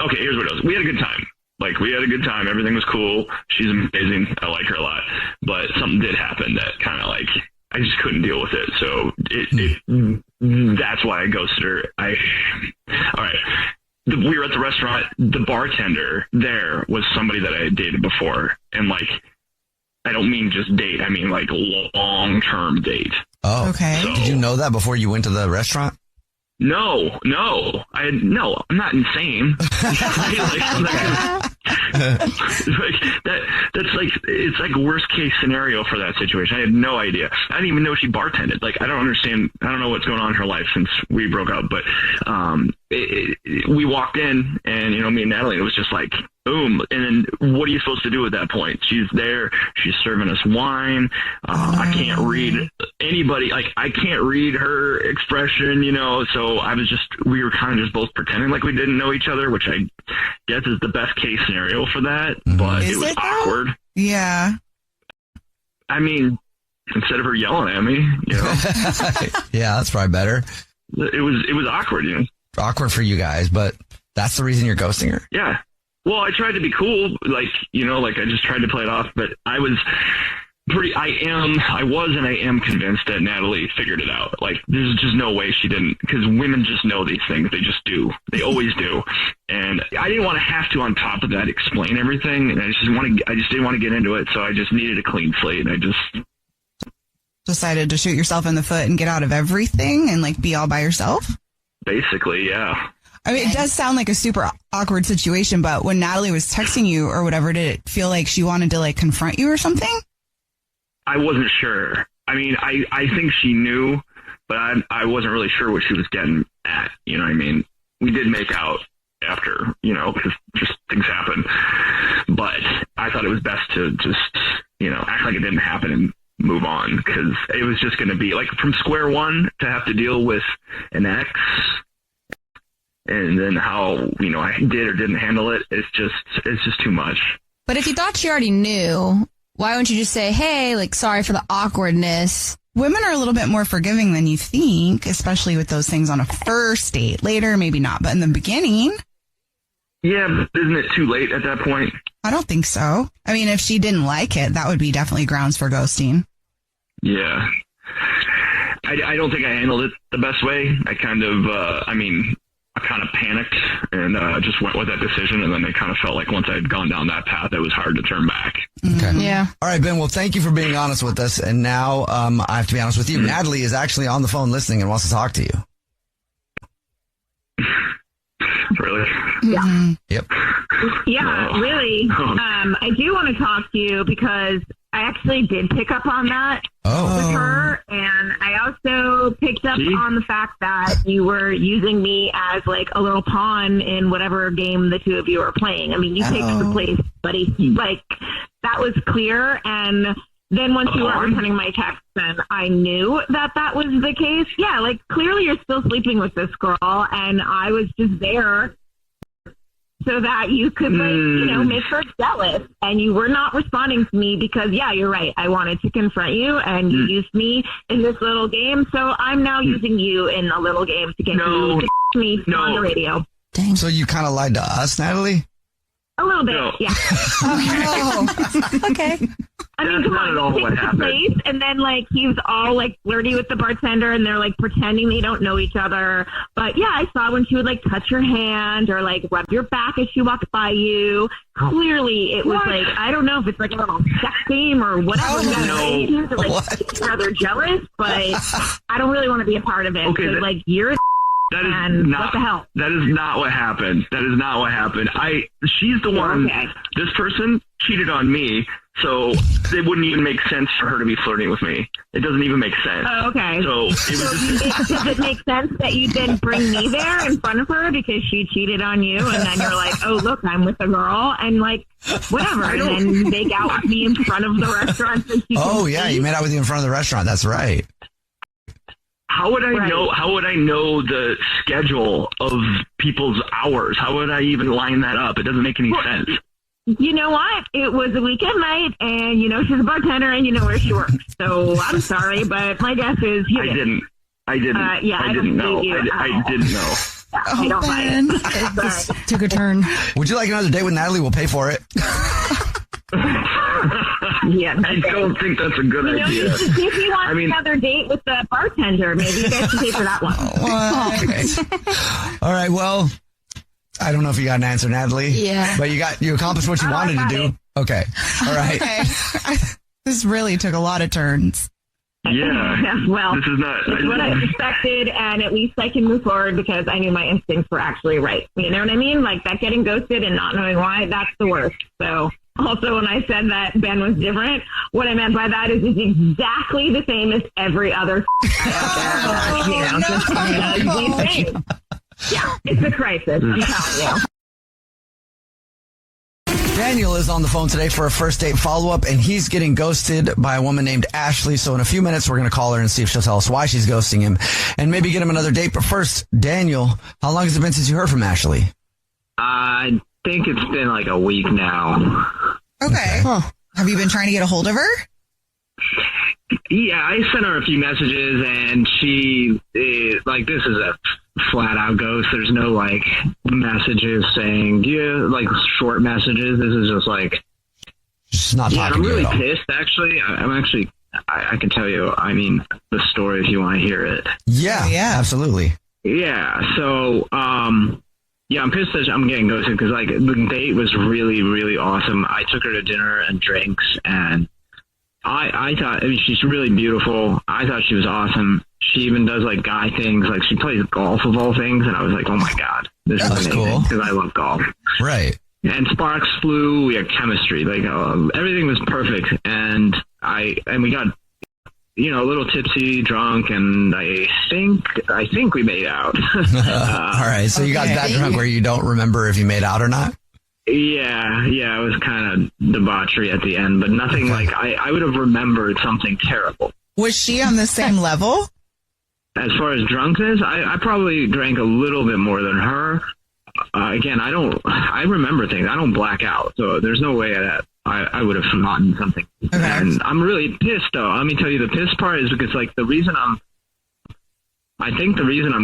okay, here's what it was. We had a good time. Like, we had a good time. Everything was cool. She's amazing. I like her a lot. But something did happen that kind of, like, I just couldn't deal with it. So that's why I ghosted her. All right. We were at the restaurant. The bartender there was somebody that I had dated before. And, like, I don't mean just date. I mean, like, long-term date. Oh, okay. Did you know that before you went to the restaurant? No, I'm not insane. That's like, it's like worst case scenario for that situation. I had no idea. I didn't even know she bartended. Like, I don't understand. I don't know what's going on in her life since we broke up, but, we walked in and, you know, me and Natalie, it was just like, boom. And then what are you supposed to do at that point? She's there. She's serving us wine. I can't read anybody. Like, I can't read her expression, you know, so we were kind of just both pretending like we didn't know each other, which I guess is the best case scenario for that, but Is it was it, though? awkward. Yeah. I mean, instead of her yelling at me, you know, Yeah, that's probably better. it was awkward, you know. Awkward for you guys, but That's the reason you're ghosting her? Yeah. Well, I tried to be cool, like I just tried to play it off, but I was and I am convinced that Natalie figured it out. Like, there's just no way she didn't, because women just know these things. They just do. They always do. And I didn't want to have to, on top of that, explain everything. And I just didn't want to get into it. So I just needed a clean slate. And I just decided to shoot yourself in the foot and get out of everything and like be all by yourself. Basically, yeah. I mean, it does sound like a super awkward situation, but when Natalie was texting you or whatever, did it feel like she wanted to like confront you or something? I wasn't sure. I mean, I think she knew, but I wasn't really sure what she was getting at. You know what I mean? We did make out after, because just things happen. But I thought it was best to just, act like it didn't happen and move on, because it was just going to be like from square one to have to deal with an ex. And then how, I did or didn't handle it. It's just too much. But if you thought she already knew, why wouldn't you just say, hey, like, sorry for the awkwardness? Women are a little bit more forgiving than you think, especially with those things on a first date. Later, maybe not, but in the beginning. Yeah, but isn't it too late at that point? I don't think so. I mean, if she didn't like it, that would be definitely grounds for ghosting. Yeah. I don't think I handled it the best way. I kind of panicked and just went with that decision. And then it kind of felt like once I had gone down that path, it was hard to turn back. Okay. Yeah. All right, Ben. Well, thank you for being honest with us. And now I have to be honest with you. Natalie is actually on the phone listening and wants to talk to you. Really? Yeah. Yep. Yeah, really. I do want to talk to you because I actually did pick up on that with her, and I also picked up on the fact that you were using me as like a little pawn in whatever game the two of you are playing. I mean, you picked the place, buddy. Like, that was clear, and then once you weren't returning my text, then I knew that was the case. Yeah, like, clearly you're still sleeping with this girl, and I was just there so that you could, make her jealous. And you were not responding to me because, yeah, you're right. I wanted to confront you, and you used me in this little game. So I'm now using you in a little game to get you to me on the radio. Dang. So you kind of lied to us, Natalie? A little bit, yeah. Okay. I mean, come on, he takes the place, and then, like, he's all, like, flirty with the bartender, and they're, like, pretending they don't know each other. But, yeah, I saw when she would, like, touch your hand or, like, rub your back as she walked by you. Clearly, it was, like, I don't know if it's, like, a little sex game or whatever. Rather jealous, but I don't really want to be a part of it. Okay, so, like, you're That is not, what the hell? That is not what happened. That is not what happened. She's the one, this person cheated on me, so it wouldn't even make sense for her to be flirting with me. It doesn't even make sense. Oh, okay. So does it make sense that you didn't bring me there in front of her because she cheated on you, and then you're like, oh, look, I'm with a girl, and like, whatever, and then you make out with me in front of the restaurant so she can see? You made out with you in front of the restaurant. That's right. How would I know? How would I know the schedule of people's hours? How would I even line that up? It doesn't make any sense. You know what? It was a weekend night, and she's a bartender, and you know where she works. So I'm sorry, but my guess is you didn't. I didn't know. I didn't know. Yeah, I don't buy it. This took a turn. Would you like another date with Natalie? We'll pay for it. Yeah, I don't think that's a good idea. If you want another date with the bartender, maybe you guys can pay for that one. All right. Well, I don't know if you got an answer, Natalie. Yeah. But you accomplished what you wanted to do. Okay. All right. Okay. This really took a lot of turns. Yeah. Well, this is not. It's what I expected, and at least I can move forward because I knew my instincts were actually right. You know what I mean? Like that getting ghosted and not knowing why, that's the worst. So. Also, when I said that Ben was different, what I meant by that is it's exactly the same as every other Yeah, it's a crisis, I'm telling you. Daniel is on the phone today for a first date follow-up, and he's getting ghosted by a woman named Ashley. So in a few minutes, we're going to call her and see if she'll tell us why she's ghosting him and maybe get him another date. But first, Daniel, how long has it been since you heard from Ashley? I think it's been like a week now. Okay. Huh. Have you been trying to get a hold of her? Yeah, I sent her a few messages, and she, this is a flat out ghost. There's no like messages saying, do you like short messages? This is just like, just not talking I'm to you really at all. pissed actually. I can tell you, I mean, the story if you want to hear it. Yeah, absolutely. Yeah. So, yeah, I'm pissed that I'm getting ghosted because like the date was really, really awesome. I took her to dinner and drinks, and I thought, I mean, she's really beautiful. I thought she was awesome. She even does like guy things, like she plays golf of all things, and I was like, oh my god, this is amazing cool. because I love golf. Right. And sparks flew. We had chemistry, like everything was perfect, and we got, you know, a little tipsy, drunk, and I think we made out. All right, so you got that drunk where you don't remember if you made out or not? Yeah, it was kind of debauchery at the end, but nothing like I would have remembered something terrible. Was she on the same level? As far as drunkenness, I probably drank a little bit more than her. Again, I remember things. I don't black out, so there's no way that I would have forgotten something. Okay. And I'm really pissed, though. Let me tell you, the piss part is because, like, the reason I'm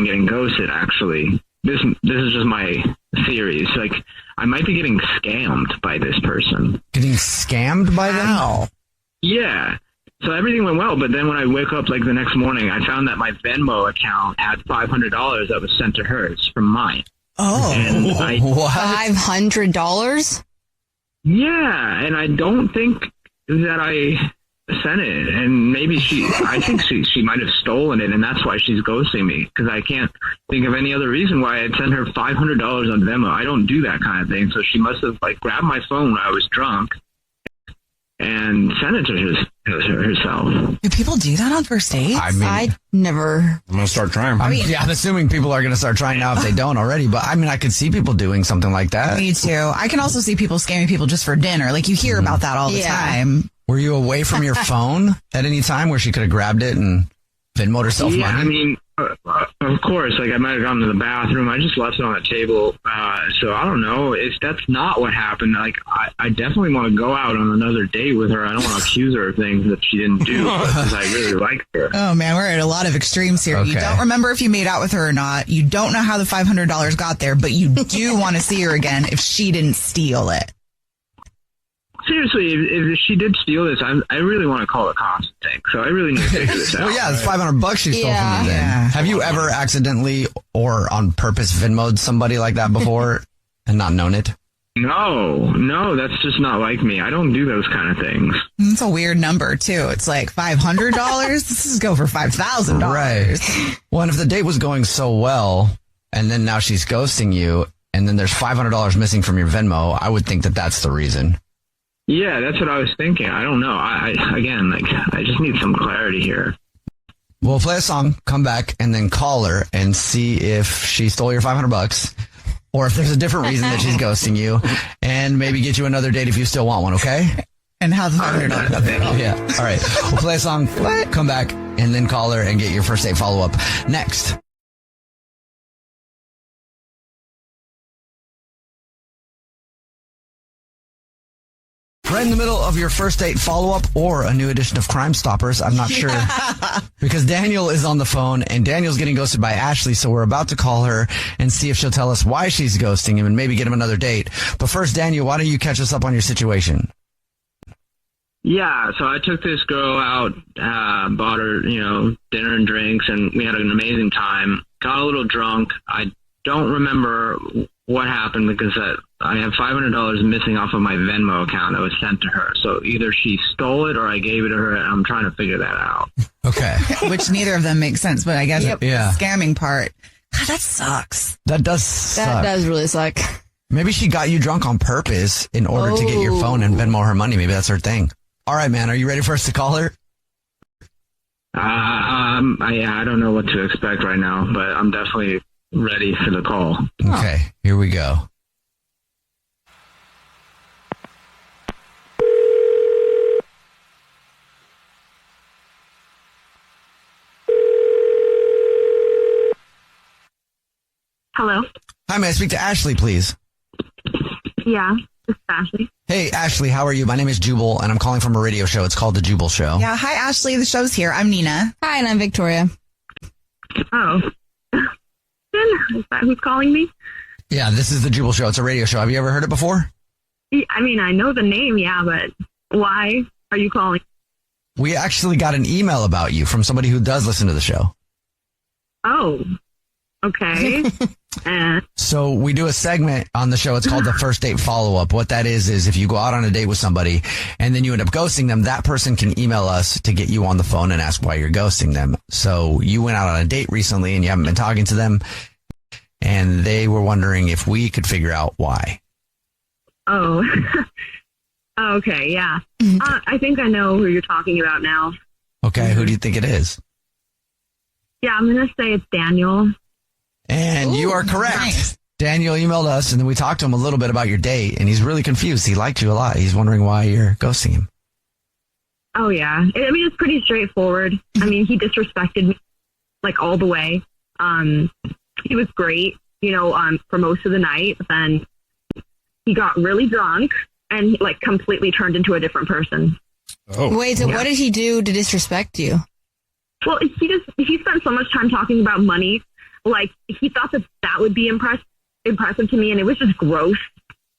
getting ghosted, actually, this is just my theory. It's like, I might be getting scammed by this person. Getting scammed by them? Yeah. So everything went well, but then when I wake up, like, the next morning, I found that my Venmo account had $500 that was sent to hers from mine. Oh, and what? $500? Yeah, and I don't think that I sent it, and maybe I think she might have stolen it, and that's why she's ghosting me, because I can't think of any other reason why I'd send her $500 on Venmo. I don't do that kind of thing, so she must have, like, grabbed my phone when I was drunk and sent it to herself. Do people do that on first dates? I mean, I never. I'm going to start trying. I'm assuming people are going to start trying now if they don't already, but I mean, I could see people doing something like that. Me too. I can also see people scamming people just for dinner. Like, you hear about that all the time. Were you away from your phone at any time where she could have grabbed it and Venmoed herself money? I mean, of course, like I might have gone to the bathroom. I just left it on the table. So I don't know if that's not what happened. Like I definitely want to go out on another date with her. I don't want to accuse her of things that she didn't do because I really like her. Oh man, we're at a lot of extremes here. Okay. You don't remember if you made out with her or not. You don't know how the $500 got there, but you do want to see her again if she didn't steal it. Seriously, if she did steal this, I really want to call the cops, I think. So I really need to figure this out. Well, yeah, it's $500 she stole from you then. Yeah. Have you ever accidentally or on purpose Venmo'd somebody like that before and not known it? No, that's just not like me. I don't do those kind of things. It's a weird number, too. It's like $500. This is go for $5,000. Right. Well, and if the date was going so well and then now she's ghosting you and then there's $500 missing from your Venmo, I would think that that's the reason. Yeah, that's what I was thinking. I don't know. I just need some clarity here. We'll play a song, come back, and then call her and see if she stole your $500 or if there's a different reason that she's ghosting you, and maybe get you another date if you still want one, okay? And how the $500 got there. Yeah. All right. We'll play a song, come back, and then call her and get your first date follow-up next. Right in the middle of your first date follow-up or a new edition of Crime Stoppers. I'm not sure because Daniel is on the phone and Daniel's getting ghosted by Ashley. So we're about to call her and see if she'll tell us why she's ghosting him and maybe get him another date. But first, Daniel, why don't you catch us up on your situation? Yeah, so I took this girl out, bought her, dinner and drinks, and we had an amazing time. Got a little drunk. I don't remember what happened because I have $500 missing off of my Venmo account that was sent to her. So either she stole it or I gave it to her, and I'm trying to figure that out. Okay. Which neither of them makes sense, but I guess the Yeah. scamming part, God, that sucks. That does suck. That does really suck. Maybe she got you drunk on purpose in order to get your phone and Venmo her money. Maybe that's her thing. All right, man. Are you ready for us to call her? I don't know what to expect right now, but I'm definitely ready for the call. Okay, here we go. Hello. Hi, may I speak to Ashley, please? Yeah, this is Ashley. Hey, Ashley, how are you? My name is Jubal, and I'm calling from a radio show. It's called The Jubal Show. Yeah, hi, Ashley. The show's here. I'm Nina. Hi, and I'm Victoria. Oh. Is that who's calling me? Yeah, this is the Jubal Show. It's a radio show. Have you ever heard it before? I mean, I know the name, yeah, but why are you calling? We actually got an email about you from somebody who does listen to the show. Oh, okay. So we do a segment on the show. It's called the first date follow-up. What that is if you go out on a date with somebody and then you end up ghosting them, that person can email us to get you on the phone and ask why you're ghosting them. So you went out on a date recently and you haven't been talking to them, and they were wondering if we could figure out why. Oh, okay, yeah. I think I know who you're talking about now. Okay, who do you think it is? Yeah, I'm going to say it's Daniel. And you are correct. Nice. Daniel emailed us, and then we talked to him a little bit about your date, and he's really confused. He liked you a lot. He's wondering why you're ghosting him. Oh, yeah. I mean, it's pretty straightforward. I mean, he disrespected me, like, all the way. He was great, for most of the night, but then he got really drunk and, like, completely turned into a different person. Oh. Wait, so what did he do to disrespect you? Well, he spent so much time talking about money. Like, he thought that would be impressive to me, and it was just gross.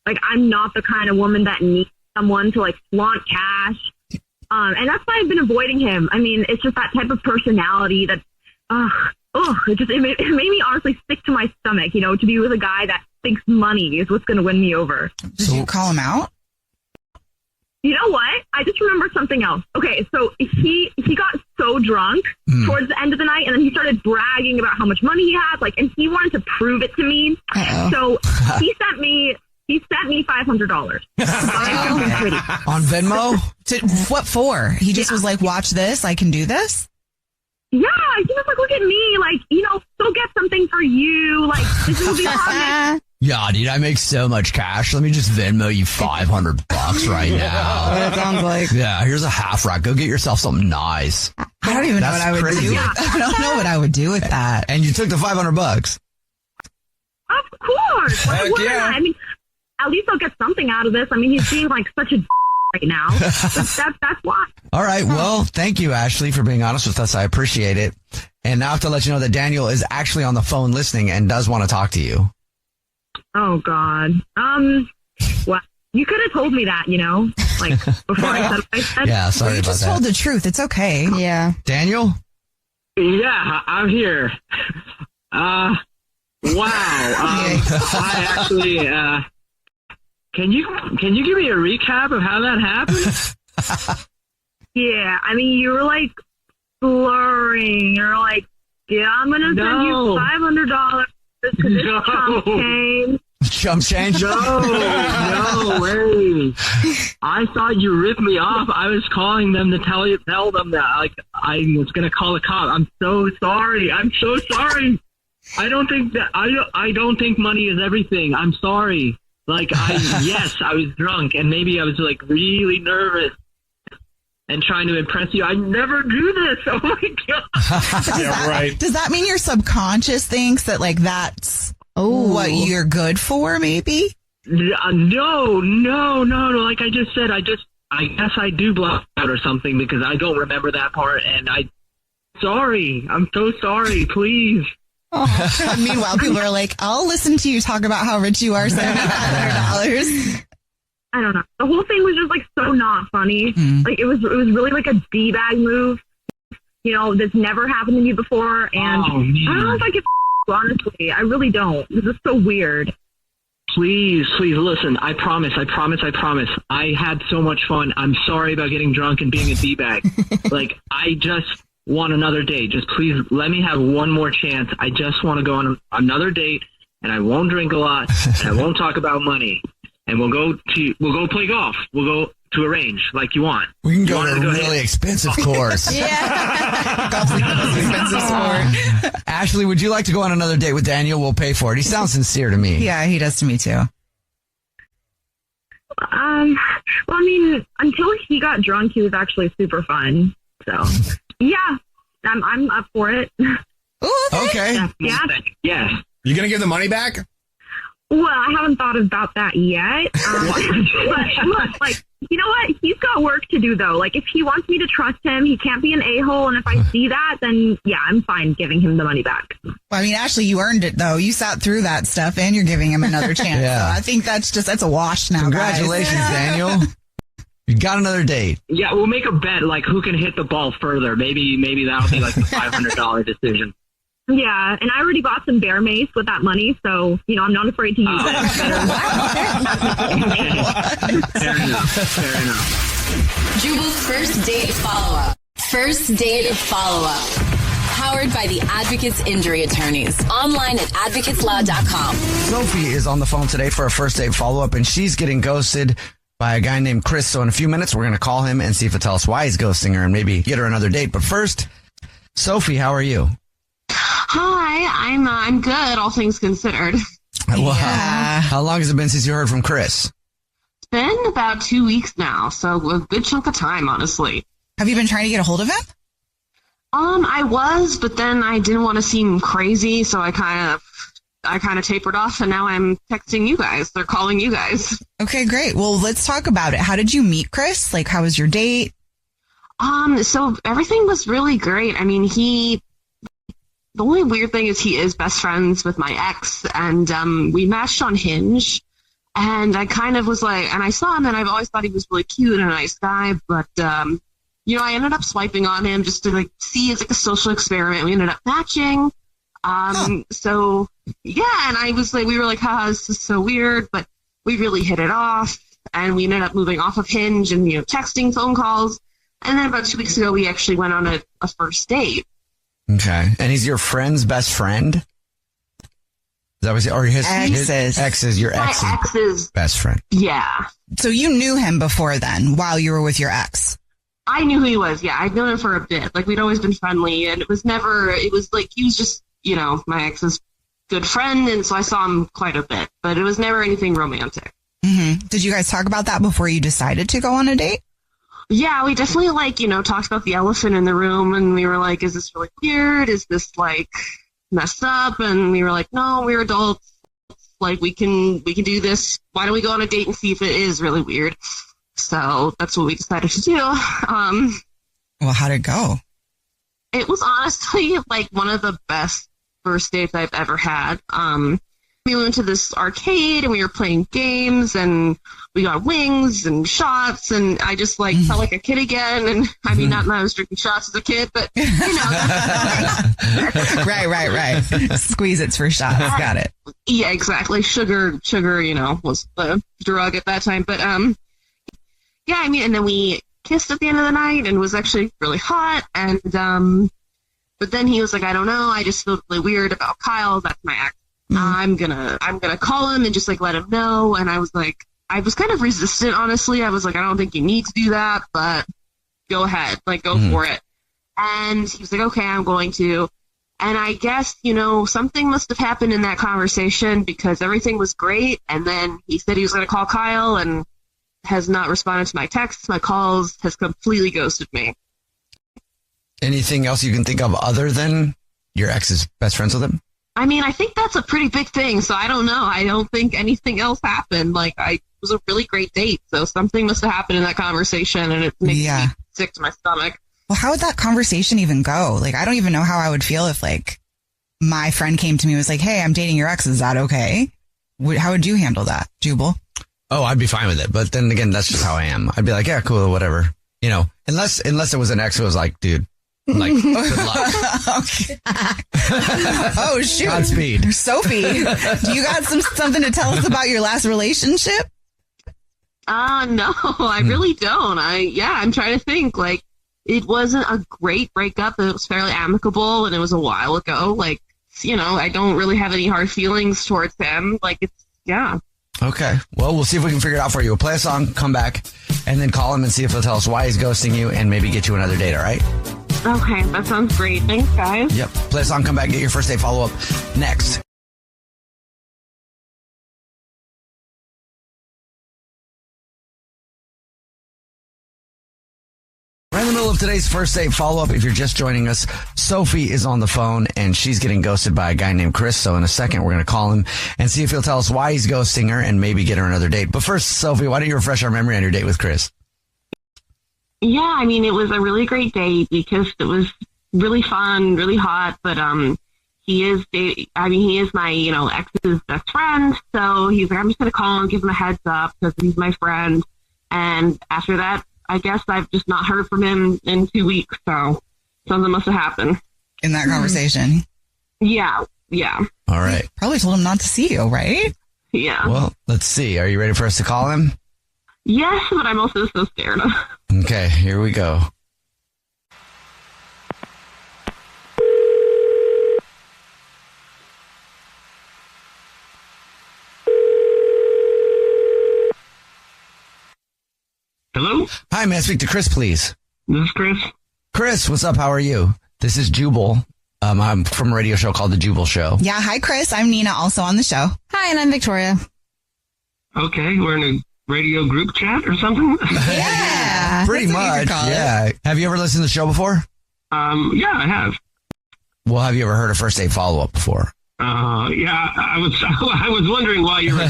Like, I'm not the kind of woman that needs someone to, like, flaunt cash. And that's why I've been avoiding him. I mean, it's just that type of personality that, it made me honestly sick to my stomach, to be with a guy that thinks money is what's going to win me over. Did you call him out? You know what? I just remembered something else. Okay, so he got so drunk towards the end of the night, and then he started bragging about how much money he had, and he wanted to prove it to me. Uh-oh. So he sent me $500 on Venmo. What for? He just was like, "Watch this, I can do this." Yeah, he was like, "Look at me, go get something for you. This will be fun." Yeah, dude, I make so much cash. Let me just Venmo you $500 right now. That sounds like. Yeah, here's a half rack. Go get yourself something nice. I don't even know what I would do. I don't know what I would do with that. And you took the $500. Of course. Heck yeah. I mean, at least I'll get something out of this. I mean, he's being like such a right now. That's why. All right. Well, thank you, Ashley, for being honest with us. I appreciate it. And now I have to let you know that Daniel is actually on the phone listening and does want to talk to you. Oh, God. Well, you could have told me that, before I said what I said. Yeah, sorry about that. You just told the truth. It's okay. Yeah. Daniel? Yeah, I'm here. Wow. I actually, can you give me a recap of how that happened? Yeah, I mean, you were slurring. You're like, yeah, I'm going to send you $500. Chump change. Chump change? No way. I thought you ripped me off. I was calling them to tell them that I was going to call the cop. I'm so sorry. I'm so sorry. I don't think money is everything. I'm sorry. Yes, I was drunk and maybe I was really nervous and trying to impress you. I never do this. Oh my God. Yeah, right. Does that mean your subconscious thinks that that's what you're good for, maybe? No. Like I just said, I guess I do block out or something because I don't remember that part. And sorry. I'm so sorry. Please. Oh. Meanwhile, people are like, I'll listen to you talk about how rich you are, $7,500. I don't know. The whole thing was just so not funny. It was really a D-bag move. That's never happened to me before. And I don't know if I can honestly. I really don't. This is so weird. Please listen. I promise. I had so much fun. I'm sorry about getting drunk and being a D-bag. I just want another date. Just please let me have one more chance. I just want to go on another date, and I won't drink a lot, and I won't talk about money. And we'll go play golf. We'll go to a range like you want. We can go to a really expensive course. Yeah. Golf's the most expensive sport. Ashley, would you like to go on another date with Daniel? We'll pay for it. He sounds sincere to me. Yeah, he does to me too. Well, I mean, until he got drunk, he was actually super fun. So, yeah, I'm up for it. Ooh, okay. Yeah. Yes. You gonna give the money back? Well, I haven't thought about that yet. But look, like, you know what? He's got work to do, though. Like, if he wants me to trust him, he can't be an a-hole. And if I see that, then, yeah, I'm fine giving him the money back. Well, I mean, Ashley, you earned it, though. You sat through that stuff, and you're giving him another chance. Yeah. So I think that's a wash now, Congratulations, guys. Daniel. You got another date. Yeah, we'll make a bet, like, who can hit the ball further. Maybe that'll be, like, the $500 decision. Yeah, and I already bought some bear mace with that money, so, you know, I'm not afraid to use it. Fair enough. Jubal's first date follow-up. First date follow-up. Powered by the Advocates Injury Attorneys. Online at advocateslaw.com. Sophie is on the phone today for a first date follow-up, and she's getting ghosted by a guy named Chris. So in a few minutes, we're going to call him and see if he'll tell us why he's ghosting her and maybe get her another date. But first, Sophie, how are you? Hi, I'm good, all things considered. Well, how long has it been since you heard from Chris? It's been about 2 weeks now, so a good chunk of time, honestly. Have you been trying to get a hold of him? I was, but then I didn't want to seem crazy, so I kind of tapered off, and now I'm texting you guys. They're calling you guys. Okay, great. Well, let's talk about it. How did you meet Chris? Like, how was your date? So everything was really great. I mean, the only weird thing is he is best friends with my ex, and we matched on Hinge, and I kind of was like, and I saw him, and I've always thought he was really cute and a nice guy, but, you know, I ended up swiping on him just to, like, see as, like, a social experiment. We ended up matching, so, yeah, and I was like, we were like, haha, this is so weird, but we really hit it off, and we ended up moving off of Hinge and, you know, texting, phone calls, and then about 2 weeks ago, we actually went on a first date. Okay. And he's your friend's best friend? Is that what or his ex's, your ex's best friend? Yeah. So you knew him before then, while you were with your ex? I knew who he was, yeah. I'd known him for a bit. Like, we'd always been friendly, and it was like, he was just, you know, my ex's good friend, and so I saw him quite a bit, but it was never anything romantic. Mm-hmm. Did you guys talk about that before you decided to go on a date? Yeah, we definitely, like, you know, talked about the elephant in the room, and we were like, is this really weird? Is this, like, messed up? And we were like, no, we're adults. Like, we can do this. Why don't we go on a date and see if it is really weird? So that's what we decided to do. Well, how'd it go? It was honestly, like, one of the best first dates I've ever had. We went to this arcade, and we were playing games, and we got wings and shots, and I just, like, felt like a kid again. And I mean, not that I was drinking shots as a kid, but, you know. Right. Squeeze it's for shots. Got it. Yeah, exactly. Sugar, you know, was the drug at that time. But, yeah, I mean, and then we kissed at the end of the night, and it was actually really hot. And, but then he was like, I don't know, I just feel really weird about Kyle. That's my ex. I'm gonna call him and just, like, let him know. And I was like, I was kind of resistant, honestly. I was like, I don't think you need to do that, but go ahead, like, go for it. And he was like, okay, I'm going to. And I guess, you know, something must have happened in that conversation, because everything was great. And then he said he was going to call Kyle, and has not responded to my texts, my calls, has completely ghosted me. Anything else you can think of other than your ex is best friends with him? I mean, I think that's a pretty big thing, so I don't know. I don't think anything else happened. Like, it was a really great date, so something must have happened in that conversation, and it makes me sick to my stomach. Well, how would that conversation even go? Like, I don't even know how I would feel if, like, my friend came to me and was like, hey, I'm dating your ex. Is that okay? How would you handle that, Jubal? Oh, I'd be fine with it. But then again, that's just how I am. I'd be like, yeah, cool, whatever. You know, unless it was an ex who was like, dude, like, good luck. Oh, shoot. Godspeed. Sophie, do you got something to tell us about your last relationship? No, I really don't. I'm trying to think. Like, it wasn't a great breakup. It was fairly amicable, and it was a while ago. Like, you know, I don't really have any hard feelings towards him. Like, yeah. Okay. Well, we'll see if we can figure it out for you. We'll play a song, come back, and then call him and see if he'll tell us why he's ghosting you and maybe get you another date, all right? Okay, that sounds great. Thanks, guys. Yep. Play a song, come back, get your first date follow-up next. Right in the middle middle of today's first date follow-up. If you're just joining us, Sophie is on the phone and she's getting ghosted by a guy named Chris. So in a second, we're going to call him and see if he'll tell us why he's ghosting her and maybe get her another date. But first, Sophie, why don't you refresh our memory on your date with Chris? Yeah, I mean, it was a really great date because it was really fun, really hot, but he is my, ex's best friend. So he's like, I'm just going to call and give him a heads up because he's my friend. And after that, I guess I've just not heard from him in 2 weeks. So something must have happened. In that conversation? Yeah. All right. Probably told him not to see you, right? Yeah. Well, let's see. Are you ready for us to call him? Yes, but I'm also so scared. Okay, here we go. Hello? Hi, may I speak to Chris, please? This is Chris. Chris, what's up? How are you? This is Jubal. I'm from a radio show called The Jubal Show. Yeah, hi, Chris. I'm Nina, also on the show. Hi, and I'm Victoria. Okay, we're in a radio group chat or something? Yeah. Pretty much, yeah. Have you ever listened to the show before? Yeah, I have. Well, have you ever heard a first date follow-up before? Yeah, I was wondering why you were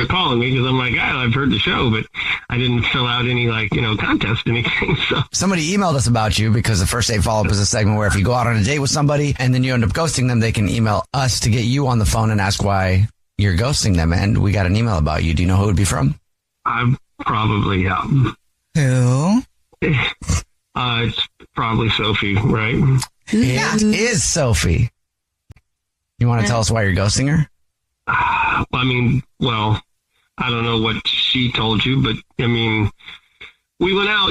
calling me because I'm like, I've heard the show, but I didn't fill out any contest anything. So somebody emailed us about you because the first date follow-up is a segment where if you go out on a date with somebody and then you end up ghosting them, they can email us to get you on the phone and ask why you're ghosting them. And we got an email about you. Do you know who it would be from? I'm probably Who? It's probably Sophie, right? It is Sophie. You want to tell us why you're ghosting her? I don't know what she told you, but I mean, we went out,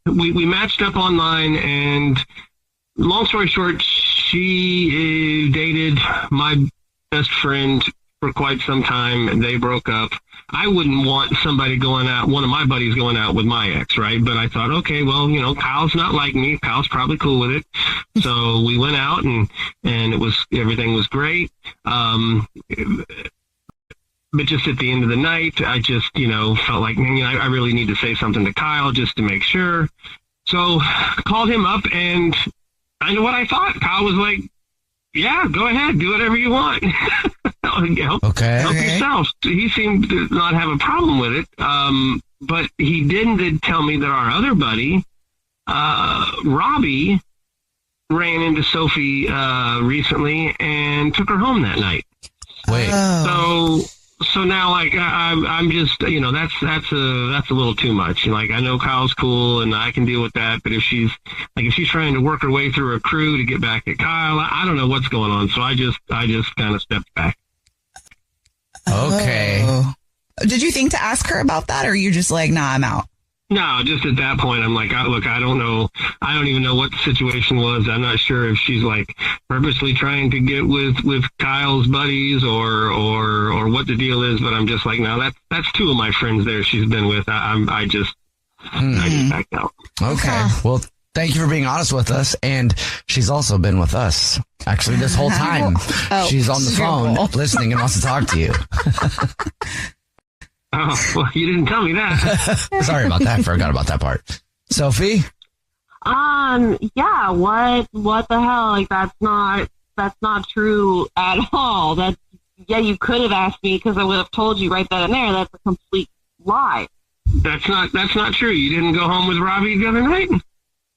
but we matched up online, and long story short, she dated my best friend for quite some time, and they broke up. I wouldn't want one of my buddies going out with my ex, right? But I thought, okay, well, Kyle's not like me. Kyle's probably cool with it. So we went out and everything was great. But just at the end of the night, I just, felt like, I really need to say something to Kyle just to make sure. So I called him up, and I know what I thought. Kyle was like, yeah, go ahead, do whatever you want. Help yourself. He seemed to not have a problem with it. But he did tell me that our other buddy, Robbie, ran into Sophie recently and took her home that night. Wait. So now, I'm just, that's a little too much. Like, I know Kyle's cool and I can deal with that, but if she's trying to work her way through a crew to get back at Kyle, I don't know what's going on. So I just kind of stepped back. Okay. Oh. Did you think to ask her about that, or are you just like, nah, I'm out? No, just at that point, I'm like, look, I don't know. I don't even know what the situation was. I'm not sure if she's like purposely trying to get with Kyle's buddies or what the deal is. But I'm just like, no, that's two of my friends there she's been with. I just backed out. Okay. Well, thank you for being honest with us. And she's also been with us actually this whole time. She's on the phone listening and wants to talk to you. Oh, well, you didn't tell me that. Sorry about that. Forgot about that part. Sophie? Yeah, what the hell? Like, that's not true at all. You could have asked me because I would have told you right then and there. That's a complete lie. That's not true. You didn't go home with Robbie the other night? Well,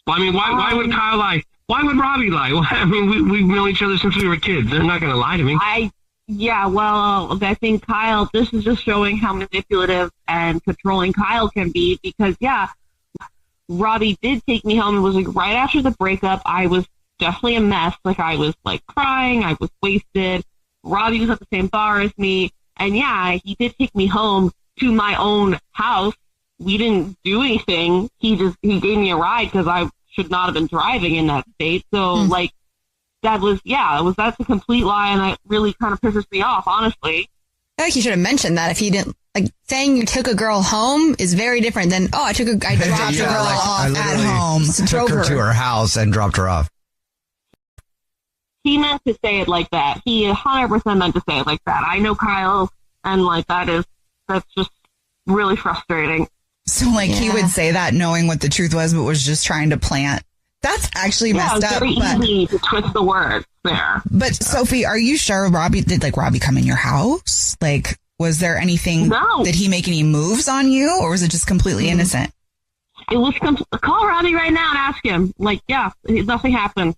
I mean, why would Kyle lie? Why would Robbie lie? Well, I mean, we've known each other since we were kids. They're not going to lie to me. I think Kyle, this is just showing how manipulative and controlling Kyle can be because, Robbie did take me home. It was like right after the breakup. I was definitely a mess. Like, I was like crying. I was wasted. Robbie was at the same bar as me. And he did take me home to my own house. We didn't do anything. He gave me a ride because I should not have been driving in that state. So that's a complete lie, and that really kind of pisses me off, honestly. I think you should have mentioned that. If you didn't, saying you took a girl home is very different than, I dropped a girl off at home. Took her to her house and dropped her off. He meant to say it like that. He 100% meant to say it like that. I know Kyle, and that's just really frustrating. So like he would say that knowing what the truth was, but was just trying to plant. That's actually messed up. Very easy to twist the words there. But Sophie, are you sure did Robbie come in your house? Like, was there anything? No. Did he make any moves on you, or was it just completely innocent? It was call Robbie right now and ask him. Like, yeah, nothing happened.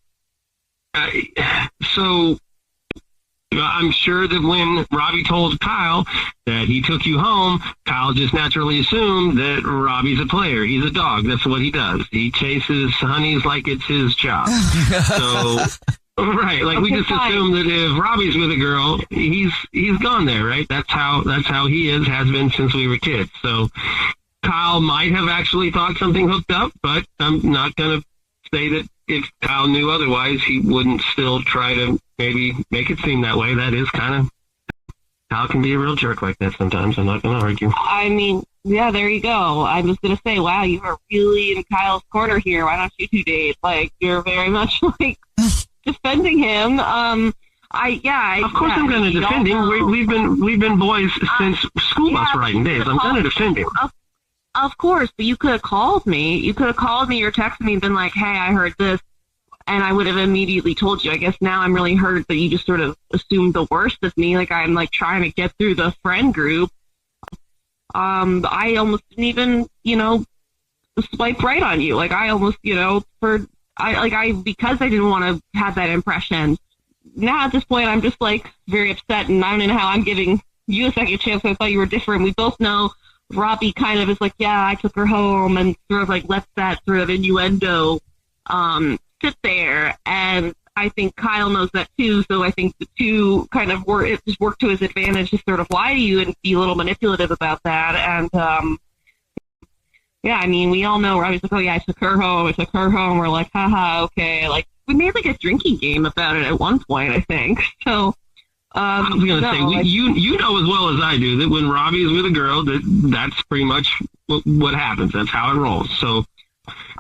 So I'm sure that when Robbie told Kyle that he took you home, Kyle just naturally assumed that Robbie's a player. He's a dog. That's what he does. He chases honeys like it's his job. So, right, like we just assume that if Robbie's with a girl, he's gone there, right? That's how he has been since we were kids. So Kyle might have actually thought something hooked up, but I'm not going to say that if Kyle knew otherwise, he wouldn't still try to maybe make it seem that way. That is kind of, Kyle can be a real jerk like that sometimes. I'm not going to argue. I mean, yeah, there you go. I was going to say, wow, you are really in Kyle's corner here. Why don't you two date? Like, you're very much like defending him. Of course I'm going to defend him. We've been boys since school bus riding days. I'm going to defend him. Of course, but you could have called me. You could have called me or texted me and been like, hey, I heard this, and I would have immediately told you. I guess now I'm really hurt that you just sort of assumed the worst of me, like I'm like trying to get through the friend group. I almost didn't even, swipe right on you. Like I almost, because I didn't want to have that impression. Now at this point, I'm just like very upset, and I don't know how I'm giving you a second chance. I thought you were different. We both know Robbie kind of is like, yeah, I took her home, and sort of like lets that sort of innuendo sit there. And I think Kyle knows that too. So I think the two kind of work to his advantage to sort of lie to you and be a little manipulative about that. And I mean, we all know Robbie's like, oh yeah, I took her home. We're like, haha, okay. Like we made like a drinking game about it at one point, I think. So. I was going to say, you know as well as I do that when Robbie is with a girl, that's pretty much what happens. That's how it rolls. So,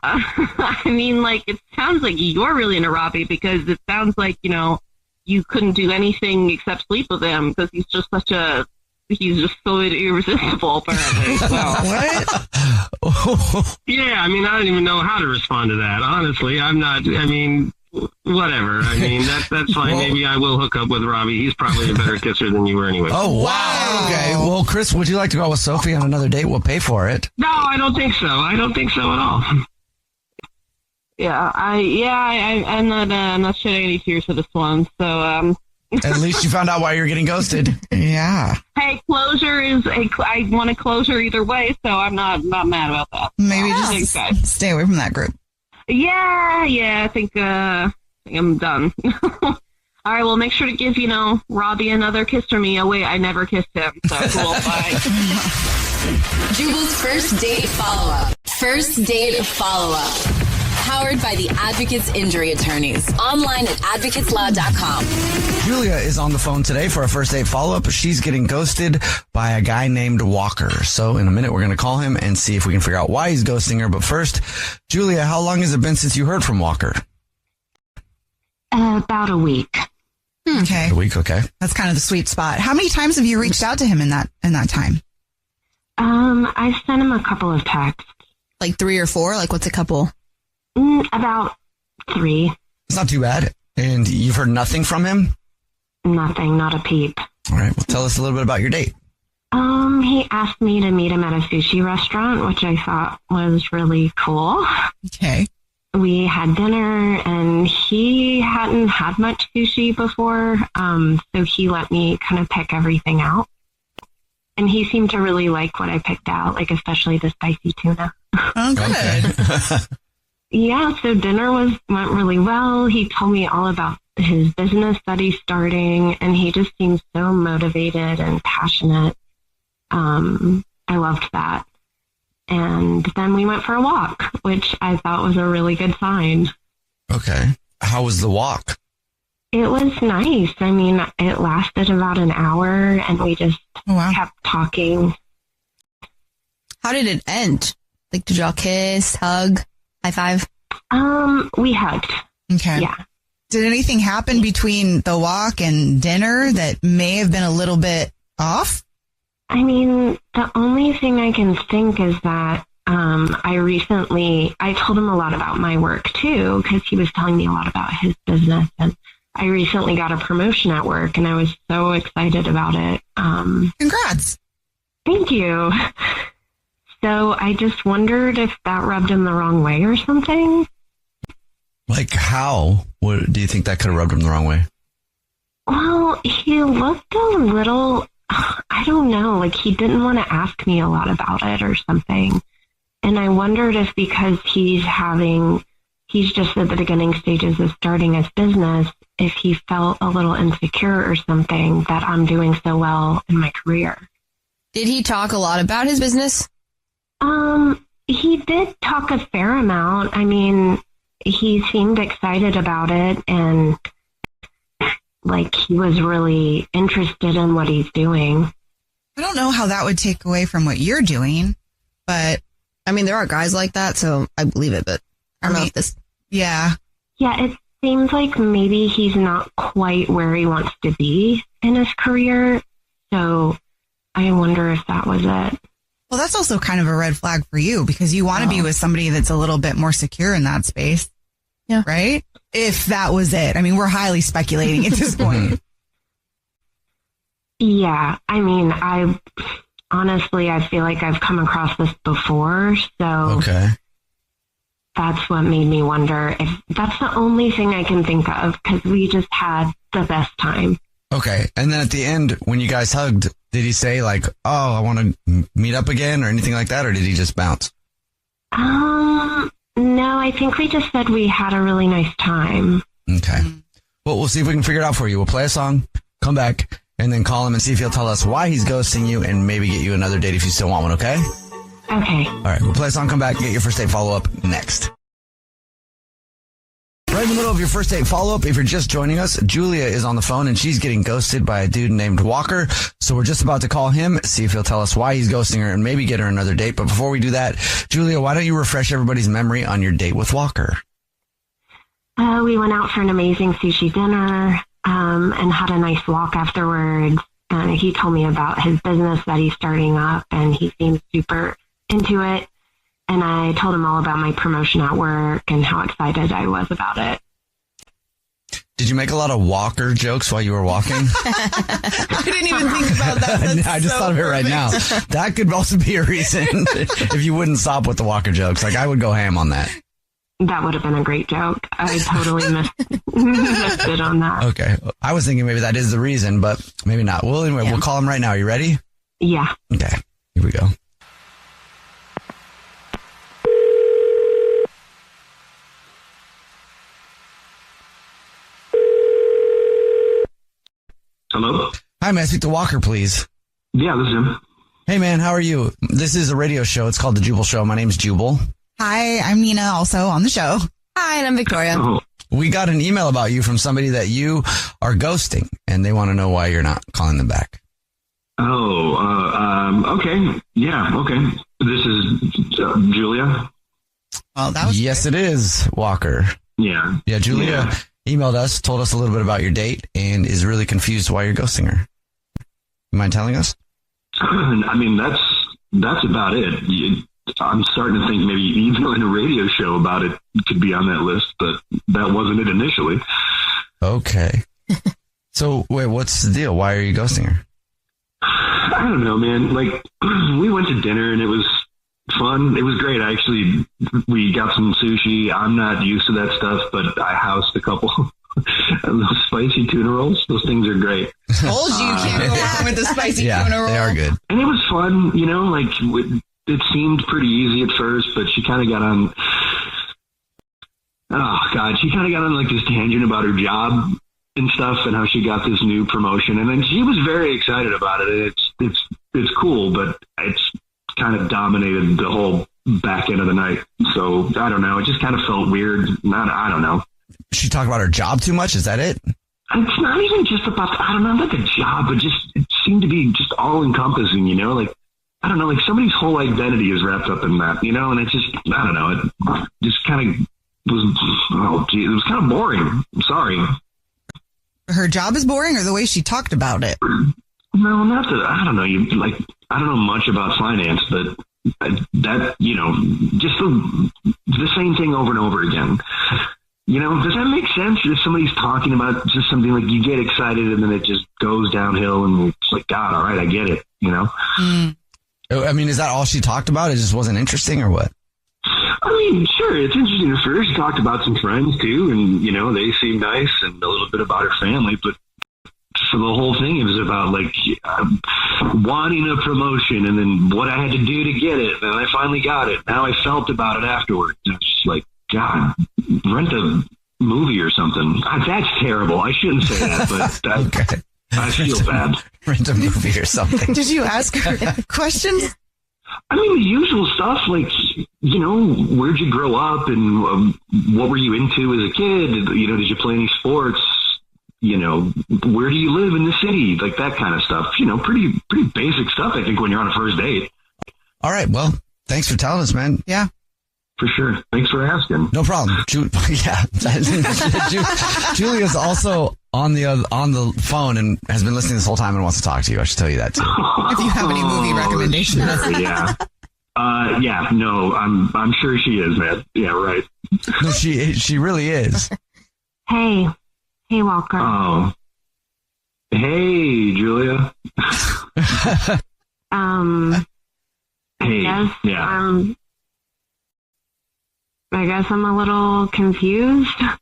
I mean, like, it sounds like you're really into Robbie because it sounds like, you couldn't do anything except sleep with him because he's just so irresistible, apparently. So. What? Yeah, I mean, I don't even know how to respond to that. Honestly, whatever. I mean, that's fine. Maybe I will hook up with Robbie. He's probably a better kisser than you were anyway. Oh, wow. Okay. Well, Chris, would you like to go out with Sophie on another date? We'll pay for it. No, I don't think so. I don't think so at all. Yeah, I'm not shedding any tears for this one. So, at least you found out why you're getting ghosted. Yeah. Hey, I want a closure either way, so I'm not mad about that. Maybe just stay away from that group. Yeah, I think I'm done. All right, well, make sure to give, Robbie another kiss from me. Oh, wait, I never kissed him, so cool, bye. Jubal's first date follow-up. First date follow-up. Powered by the Advocates Injury Attorneys. Online at advocateslaw.com. Julia is on the phone today for a first date follow-up. She's getting ghosted by a guy named Walker. So in a minute, we're going to call him and see if we can figure out why he's ghosting her. But first, Julia, how long has it been since you heard from Walker? About a week. Okay. A week, okay. That's kind of the sweet spot. How many times have you reached out to him in that time? I sent him a couple of texts. Like 3 or 4? Like what's a couple? About 3. It's not too bad. And you've heard nothing from him? Nothing, not a peep. All right. Well, tell us a little bit about your date. He asked me to meet him at a sushi restaurant, which I thought was really cool. Okay. We had dinner, and he hadn't had much sushi before, so he let me kind of pick everything out. And he seemed to really like what I picked out, like especially the spicy tuna. Oh, good. Okay. Yeah, so dinner went really well. He told me all about his business that he's starting, and he just seems so motivated and passionate. I loved that. And then we went for a walk, which I thought was a really good sign. Okay. How was the walk? It was nice. I mean, it lasted about an hour, and we just kept talking. How did it end? Like, did y'all kiss, hug, high five? We hugged. Okay. Yeah. Did anything happen between the walk and dinner that may have been a little bit off? I mean, the only thing I can think is that I told him a lot about my work too, because he was telling me a lot about his business, and I recently got a promotion at work, and I was so excited about it. Congrats. Thank you. So I just wondered if that rubbed him the wrong way or something. Like how? What do you think that could have rubbed him the wrong way? Well, he looked a little, I don't know, like he didn't want to ask me a lot about it or something. And I wondered if because he's just at the beginning stages of starting his business, if he felt a little insecure or something that I'm doing so well in my career. Did he talk a lot about his business? He did talk a fair amount. I mean, he seemed excited about it and like he was really interested in what he's doing. I don't know how that would take away from what you're doing, but I mean, there are guys like that, so I believe it, but I don't know if this. Yeah. Yeah, it seems like maybe he's not quite where he wants to be in his career. So I wonder if that was it. Well, that's also kind of a red flag for you because you want to be with somebody that's a little bit more secure in that space. Yeah. Right? If that was it. I mean, we're highly speculating at this point. Yeah. I mean, I feel like I've come across this before. So okay. That's what made me wonder if that's the only thing I can think of because we just had the best time. Okay. And then at the end, when you guys hugged, did he say like, oh, I want to meet up again or anything like that? Or did he just bounce? No, I think we just said we had a really nice time. Okay. Well, we'll see if we can figure it out for you. We'll play a song, come back, and then call him and see if he'll tell us why he's ghosting you and maybe get you another date if you still want one, okay? Okay. All right. We'll play a song, come back, get your first date follow-up next. Right in the middle of your first date follow-up, if you're just joining us, Julia is on the phone and she's getting ghosted by a dude named Walker. So we're just about to call him, see if he'll tell us why he's ghosting her and maybe get her another date. But before we do that, Julia, why don't you refresh everybody's memory on your date with Walker? We went out for an amazing sushi dinner and had a nice walk afterwards. He told me about his business that he's starting up and he seems super into it. And I told him all about my promotion at work and how excited I was about it. Did you make a lot of Walker jokes while you were walking? I didn't even think about that. I just thought of it right now. That could also be a reason if you wouldn't stop with the Walker jokes. Like, I would go ham on that. That would have been a great joke. I totally missed it on that. Okay. I was thinking maybe that is the reason, but maybe not. Well, anyway, we'll call him right now. You ready? Yeah. Okay. Here we go. Hello? Hi, may I speak to Walker, please? Yeah, this is him. Hey, man, how are you? This is a radio show. It's called The Jubal Show. My name's Jubal. Hi, I'm Nina, also on the show. Hi, and I'm Victoria. Oh. We got an email about you from somebody that you are ghosting, and they want to know why you're not calling them back. Okay. Yeah, okay. This is Julia? Oh, that was Yes, it is, Walker. Yeah. Yeah, Julia emailed us, told us a little bit about your date, and is really confused why you're ghosting her. You mind telling us? I mean, that's about it. I'm starting to think maybe even in a radio show about it could be on that list, but that wasn't it initially. Okay. So, wait, what's the deal? Why are you ghosting her? I don't know, man. Like, we went to dinner and it was fun. It was great. We got some sushi. I'm not used to that stuff, but I housed a couple of those spicy tuna rolls. Those things are great. Told you can't go wrong with the spicy tuna roll. They are good. And it was fun, you know, like it seemed pretty easy at first, but she kind of got on, she kind of got on like this tangent about her job and stuff and how she got this new promotion. And then she was very excited about it. And it's cool, but it's kind of dominated the whole back end of the night. So I don't know. It just kind of felt weird. I don't know. She talked about her job too much? Is that it? It's not even just about, I don't know, not the job, but just, it seemed to be just all encompassing, you know, like, I don't know, like somebody's whole identity is wrapped up in that, you know, and it's just, I don't know, it just kind of was, it was kind of boring. I'm sorry. Her job is boring or the way she talked about it? No, not that. I don't know. I don't know much about finance, but that, just the same thing over and over again. Does that make sense? If somebody's talking about just something like you get excited and then it just goes downhill and it's like, God, all right, I get it, I mean, is that all she talked about? It just wasn't interesting or what? I mean, sure, it's interesting at first. She talked about some friends too, and, they seemed nice and a little bit about her family, but for the whole thing, it was about wanting a promotion and then what I had to do to get it. And I finally got it. How I felt about it afterwards. It's just like, God, rent a movie or something. That's terrible. I shouldn't say that, but okay. I feel bad. Rent a movie or something. Did you ask her questions? I mean, the usual stuff like, where'd you grow up and what were you into as a kid? Did you play any sports? Where do you live in the city? Like that kind of stuff. Pretty basic stuff, I think, when you're on a first date. All right. Well, thanks for telling us, man. Yeah. For sure. Thanks for asking. No problem. Julia's also on the phone and has been listening this whole time and wants to talk to you. I should tell you that too. If you have any movie recommendations. Sure, yeah. No, I'm sure she is, man. Yeah, right. No, she really is. Hey, Walker. Oh. Hey, Julia. Hey. I guess I'm a little confused. I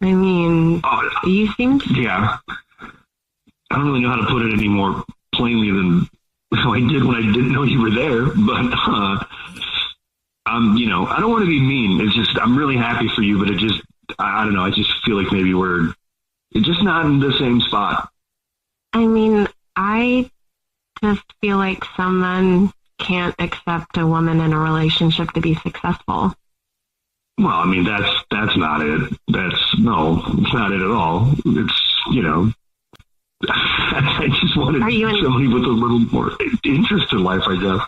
mean, you seem to... Yeah. I don't really know how to put it any more plainly than I did when I didn't know you were there, but, I don't want to be mean. It's just, I'm really happy for you, but it just, I don't know. I just feel like maybe we're just not in the same spot. I mean, I just feel like some men can't accept a woman in a relationship to be successful. Well, I mean, that's not it. It's not it at all. It's, I just wanted somebody with a little more interest in life, I guess.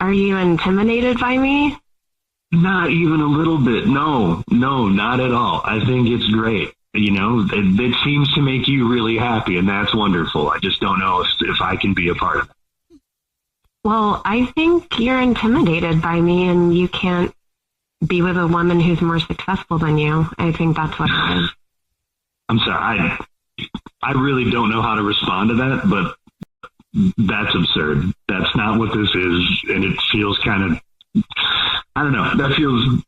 Are you intimidated by me? Not even a little bit. No, not at all. I think it's great. It seems to make you really happy, and that's wonderful. I just don't know if I can be a part of it. Well, I think you're intimidated by me, and you can't be with a woman who's more successful than you. I think that's what it is. I'm sorry. I really don't know how to respond to that, but that's absurd. That's not what this is, and it feels kind of, I don't know, that feels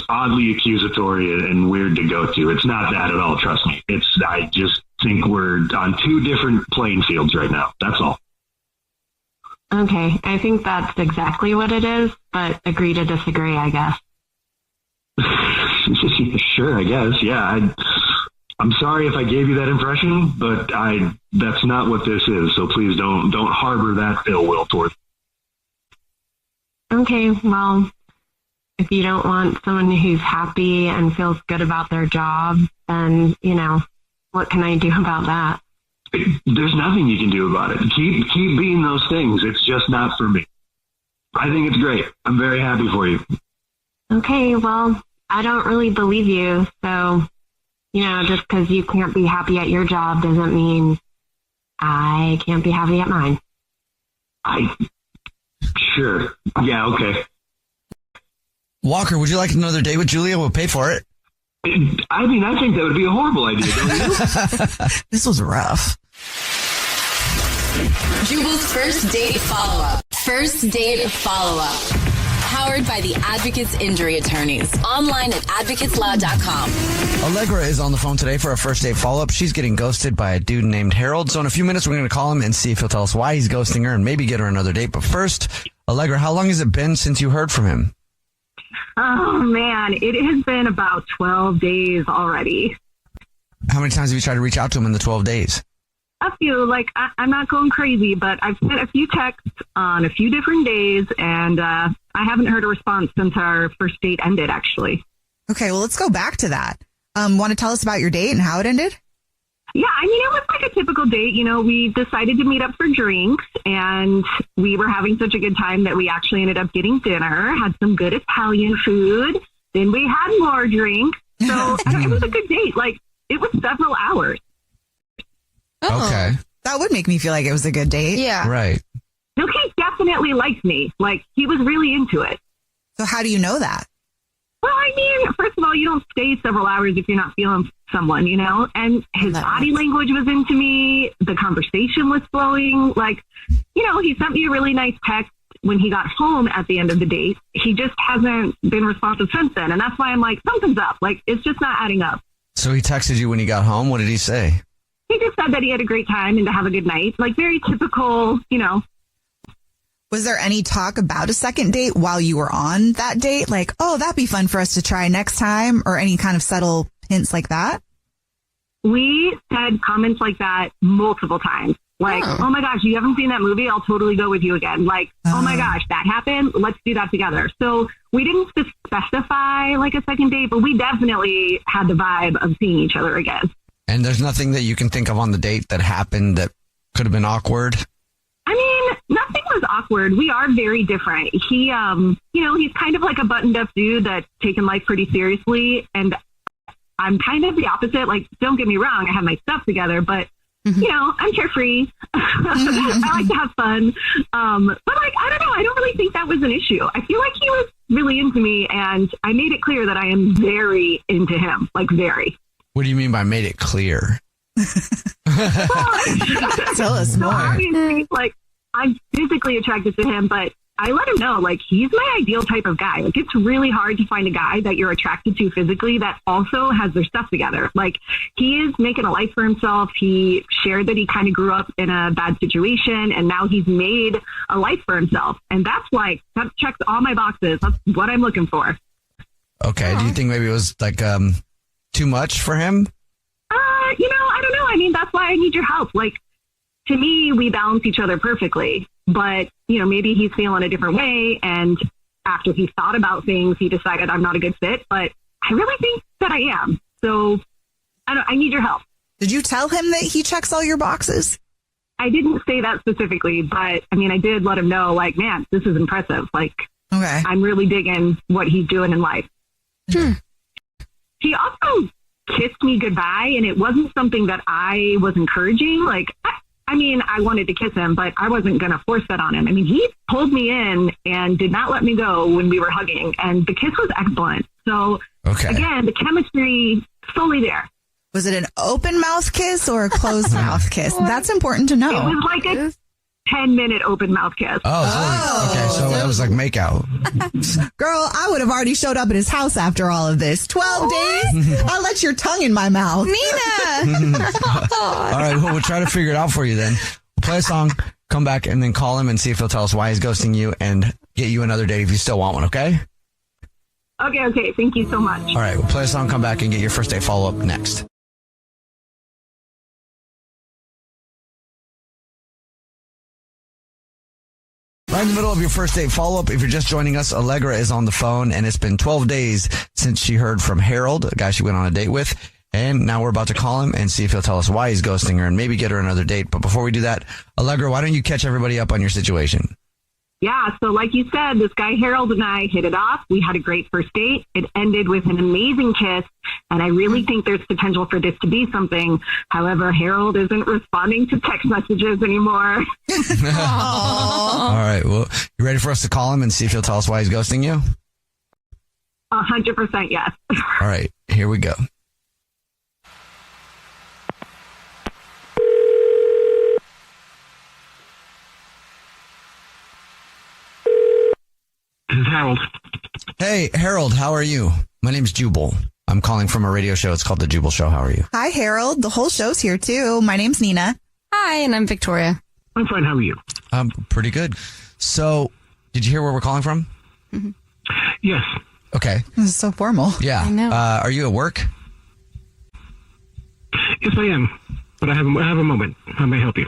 oddly accusatory and weird to go to. It's not that at all, trust me. I just think we're on two different playing fields right now. That's all. Okay, I think that's exactly what it is, but agree to disagree, I guess. Sure, I guess. Yeah, I'm sorry if I gave you that impression, but that's not what this is. So please don't harbor that ill will toward. Okay, well, if you don't want someone who's happy and feels good about their job, then, what can I do about that? There's nothing you can do about it. Keep being those things. It's just not for me. I think it's great. I'm very happy for you. Okay, well, I don't really believe you. So, just because you can't be happy at your job doesn't mean I can't be happy at mine. Sure. Yeah, okay. Walker, would you like another date with Julia? We'll pay for it. I mean, I think that would be a horrible idea, don't you? This was rough. Jubal's first date follow-up. First date follow-up. Powered by the Advocates Injury Attorneys. Online at advocateslaw.com. Allegra is on the phone today for a first date follow-up. She's getting ghosted by a dude named Harold. So in a few minutes, we're going to call him and see if he'll tell us why he's ghosting her and maybe get her another date. But first, Allegra, how long has it been since you heard from him? Oh, man, it has been about 12 days already. How many times have you tried to reach out to him in the 12 days? A few. I'm not going crazy, but I've sent a few texts on a few different days, and I haven't heard a response since our first date ended, actually. Okay, well, let's go back to that. Want to tell us about your date and how it ended? Yeah, I mean, it was like a typical date. We decided to meet up for drinks, and we were having such a good time that we actually ended up getting dinner, had some good Italian food. Then we had more drinks. So it was a good date. It was several hours. Oh. Okay. That would make me feel like it was a good date. Yeah. Right. No, he definitely liked me. Like, he was really into it. So how do you know that? Well, I mean, first of all, you don't stay several hours if you're not feeling someone, you know? And his body language was into me. The conversation was flowing. Like, you know, he sent me a really nice text when he got home at the end of the date. He just hasn't been responsive since then. And that's why I'm like, something's up. Like, it's just not adding up. So he texted you when he got home. What did he say? He just said that he had a great time and to have a good night. Like, very typical, you know. Was there any talk about a second date while you were on that date? Like, oh, that'd be fun for us to try next time, or any kind of subtle hints like that? We said comments like that multiple times. Like, oh my gosh, you haven't seen that movie? I'll totally go with you again. Like, oh my gosh, that happened. Let's do that together. So we didn't specify like a second date, but we definitely had the vibe of seeing each other again. And there's nothing that you can think of on the date that happened that could have been awkward? I mean, nothing was awkward. We are very different. He, you know, he's kind of like a buttoned up dude that's taken life pretty seriously. And I'm kind of the opposite. Like, don't get me wrong. I have my stuff together, but you know, I'm carefree. I like to have fun. But like, I don't know. I don't really think that was an issue. I feel like he was really into me, and I made it clear that I am very into him. Like, very. What do you mean by made it clear? Tell us more. Obviously, like, I'm physically attracted to him, but I let him know, like, he's my ideal type of guy. Like, it's really hard to find a guy that you're attracted to physically that also has their stuff together. Like, he is making a life for himself. He shared that he kind of grew up in a bad situation, and now he's made a life for himself. And that's like, that checks all my boxes. That's what I'm looking for. Okay. Do you think maybe it was like too much for him? You know, I don't know. I mean, that's why I need your help. Like, to me, we balance each other perfectly. But, you know, maybe he's feeling a different way. And after he thought about things, he decided I'm not a good fit. But I really think that I am. So I need your help. Did you tell him that he checks all your boxes? I didn't say that specifically, but I mean, I did let him know, like, man, this is impressive. Like, okay, I'm really digging what he's doing in life. He also kissed me goodbye, and it wasn't something that I was encouraging. Like, I mean, I wanted to kiss him, but I wasn't going to force that on him. I mean, he pulled me in and did not let me go when we were hugging, and the kiss was excellent. So, again, the chemistry fully there. Was it an open mouth kiss or a closed mouth kiss? That's important to know. It was like a 10-minute open mouth kiss. Okay, so it was like make out. Girl, I would have already showed up at his house after all of this. 12 days? I'll let your tongue in my mouth. Nina! All right, well, we'll try to figure it out for you then. We'll play a song, come back, and then call him and see if he'll tell us why he's ghosting you and get you another date if you still want one, okay? Okay. Thank you so much. All right, we'll play a song, come back, and get your first date follow-up next. Right in the middle of your first date follow-up, if you're just joining us, Allegra is on the phone, and it's been 12 days since she heard from Harold, a guy she went on a date with, and now we're about to call him and see if he'll tell us why he's ghosting her and maybe get her another date. But before we do that, Allegra, why don't you catch everybody up on your situation? Yeah, so like you said, this guy Harold and I hit it off. We had a great first date. It ended with an amazing kiss, and I really think there's potential for this to be something. However, Harold isn't responding to text messages anymore. All right, well, you ready for us to call him and see if he'll tell us why he's ghosting you? 100% yes. All right, here we go. This is Harold. Hey, Harold, how are you? My name's Jubal. I'm calling from a radio show. It's called The Jubal Show. How are you? Hi, Harold. The whole show's here, too. My name's Nina. Hi, and I'm Victoria. I'm fine. How are you? I'm pretty good. So, did you hear where we're calling from? Mm-hmm. Yes. Okay. This is so formal. Yeah. I know. Are you at work? Yes, I am. But I have a moment. How may I help you?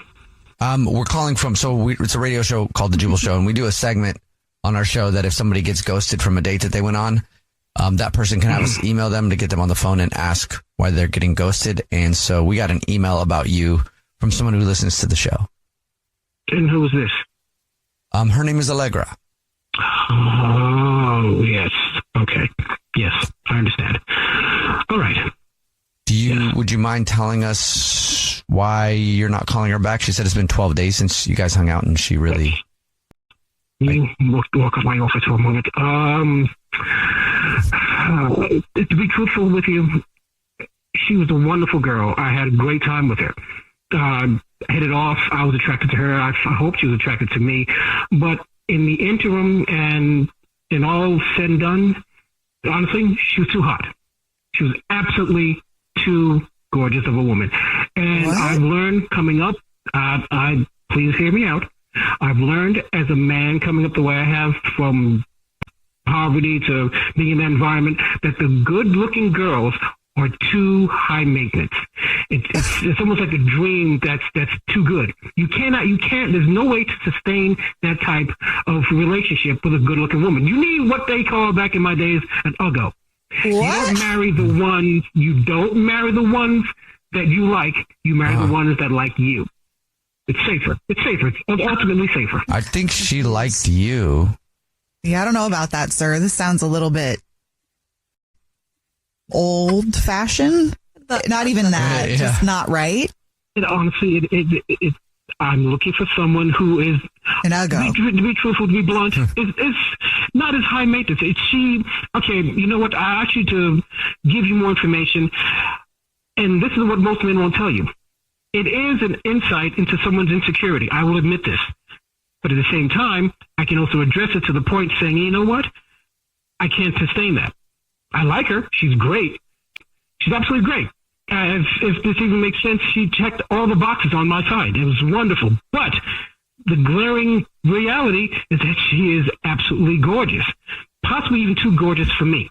We're calling from, it's a radio show called The Jubal Show, and we do a segment on our show that if somebody gets ghosted from a date that they went on, that person can have us email them to get them on the phone and ask why they're getting ghosted. And so we got an email about you from someone who listens to the show. And who is this? Her name is Allegra. Oh, yes. Okay. Yes, I understand. All right. Would you mind telling us why you're not calling her back? She said it's been 12 days since you guys hung out, and she really... You walk up my office for a moment. To be truthful with you, she was a wonderful girl. I had a great time with her. Hit it off. I was attracted to her. I hope she was attracted to me. But in the interim and in all said and done, honestly, she was too hot. She was absolutely too gorgeous of a woman. And I've learned coming up, please hear me out. I've learned as a man coming up the way I have, from poverty to being in that environment, that the good-looking girls are too high maintenance. It's almost like a dream that's too good. You can't, there's no way to sustain that type of relationship with a good-looking woman. You need what they call back in my days an uggo. You don't marry the ones that you like. You marry the ones that like you. It's safer. It's ultimately safer. I think she liked you. Yeah, I don't know about that, sir. This sounds a little bit old-fashioned. Not even that. Yeah. Just not right. Honestly, I'm looking for someone who is an uggo. To be truthful, to be blunt, is not as high maintenance. Okay, you know what? I asked you to give you more information, and this is what most men won't tell you. It is an insight into someone's insecurity. I will admit this. But at the same time, I can also address it to the point saying, you know what? I can't sustain that. I like her. She's great. She's absolutely great. If this even makes sense, she checked all the boxes on my side. It was wonderful. But the glaring reality is that she is absolutely gorgeous. Possibly even too gorgeous for me.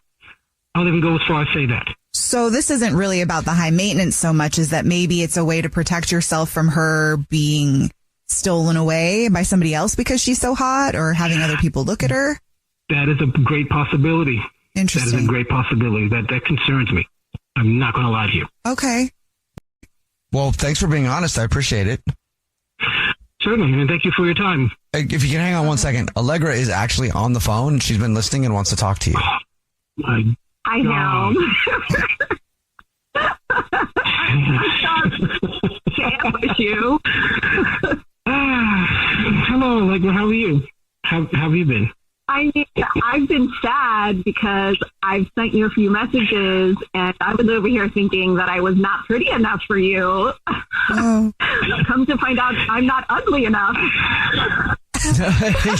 I'll even go as far as say that. So this isn't really about the high maintenance so much as that maybe it's a way to protect yourself from her being stolen away by somebody else because she's so hot, or having other people look at her? That is a great possibility. Interesting. That is a great possibility. That concerns me. I'm not going to lie to you. Okay. Well, thanks for being honest. I appreciate it. Certainly, and thank you for your time. If you can hang on 1 second. Allegra is actually on the phone. She's been listening and wants to talk to you. I know. Can't with you. Hello, Allegra. How are you? How have you been? I've been sad because I've sent you a few messages, and I was over here thinking that I was not pretty enough for you. Oh. Come to find out, I'm not ugly enough.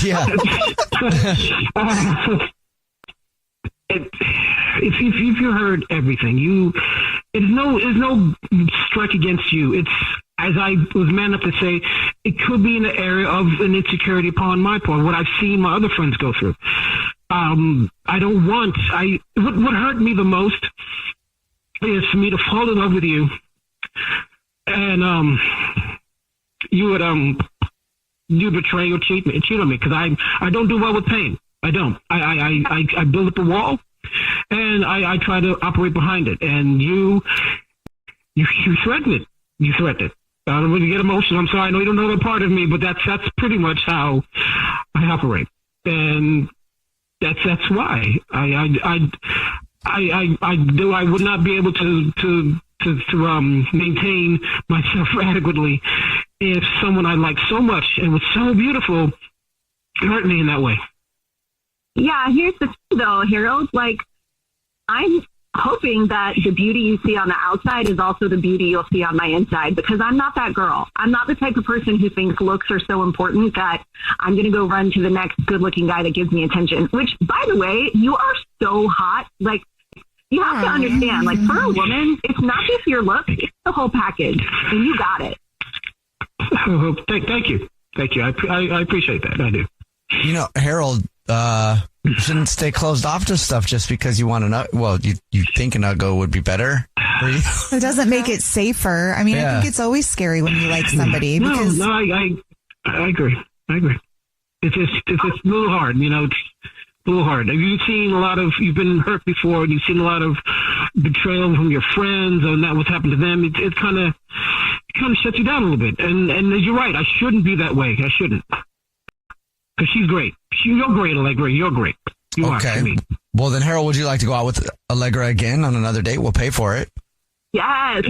Yeah. If you heard everything, it's no strike against you. It's, as I was man enough to say, it could be in the area of an insecurity upon my part, what I've seen my other friends go through. What hurt me the most is for me to fall in love with you, and you would you betray or cheat on me, because I don't do well with pain. I don't. I build up a wall, and I try to operate behind it. And you threaten it. You threaten it. I don't really get emotional. I'm sorry. I know you don't know that part of me, but that's pretty much how I operate. And that's why I would not be able to maintain myself adequately if someone I like so much and was so beautiful hurt me in that way. Yeah, here's the thing, though, Harold. Like, I'm hoping that the beauty you see on the outside is also the beauty you'll see on my inside, because I'm not that girl. I'm not the type of person who thinks looks are so important that I'm going to go run to the next good-looking guy that gives me attention, which, by the way, you are so hot. Like, you have to understand, like, for a woman, it's not just your look, it's the whole package, and you got it. Oh, thank you. Thank you. I appreciate that. I do. You know, Harold, you shouldn't stay closed off to stuff just because you want to well, you think an uggo would be better for you. It doesn't make it safer. I mean, I think it's always scary when you like somebody. Because No, I agree. It's a little hard, you know. It's a little hard. You've been hurt before, and you've seen a lot of betrayal from your friends, and that what's happened to them. It kind of shuts you down a little bit. And you're right. I shouldn't be that way. I shouldn't. Because she's great. You're great, Allegra. You're great. You are to me. Well, then, Harold, would you like to go out with Allegra again on another date? We'll pay for it. Yes.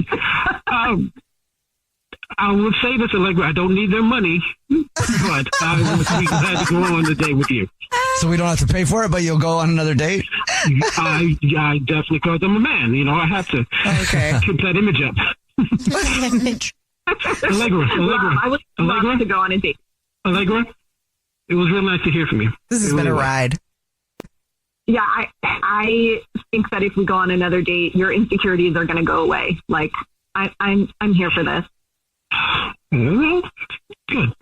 I will say this, Allegra, I don't need their money, but I would be glad to go on the date with you. So we don't have to pay for it, but you'll go on another date? I definitely, because I'm a man. You know, I have to keep that image up. Allegra. Well, I would love to go on a date. Allegra, it was real nice to hear from you. This has been a ride. Yeah, I think that if we go on another date, your insecurities are going to go away. Like, I'm here for this. Well, good.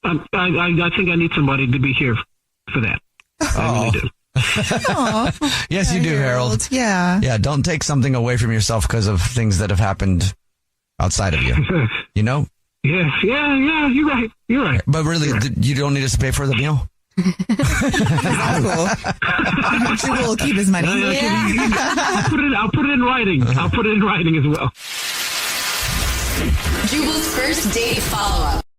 I think I need somebody to be here for that. I really do. Yes, you do, Harold. Yeah. Yeah, don't take something away from yourself because of things that have happened outside of you. You know? Yes, yeah, you're right. But really, you don't need us to pay for the meal? Jubal will keep his money. I'll put it in writing. I'll put it in writing as well. Jubal's first date follow-up.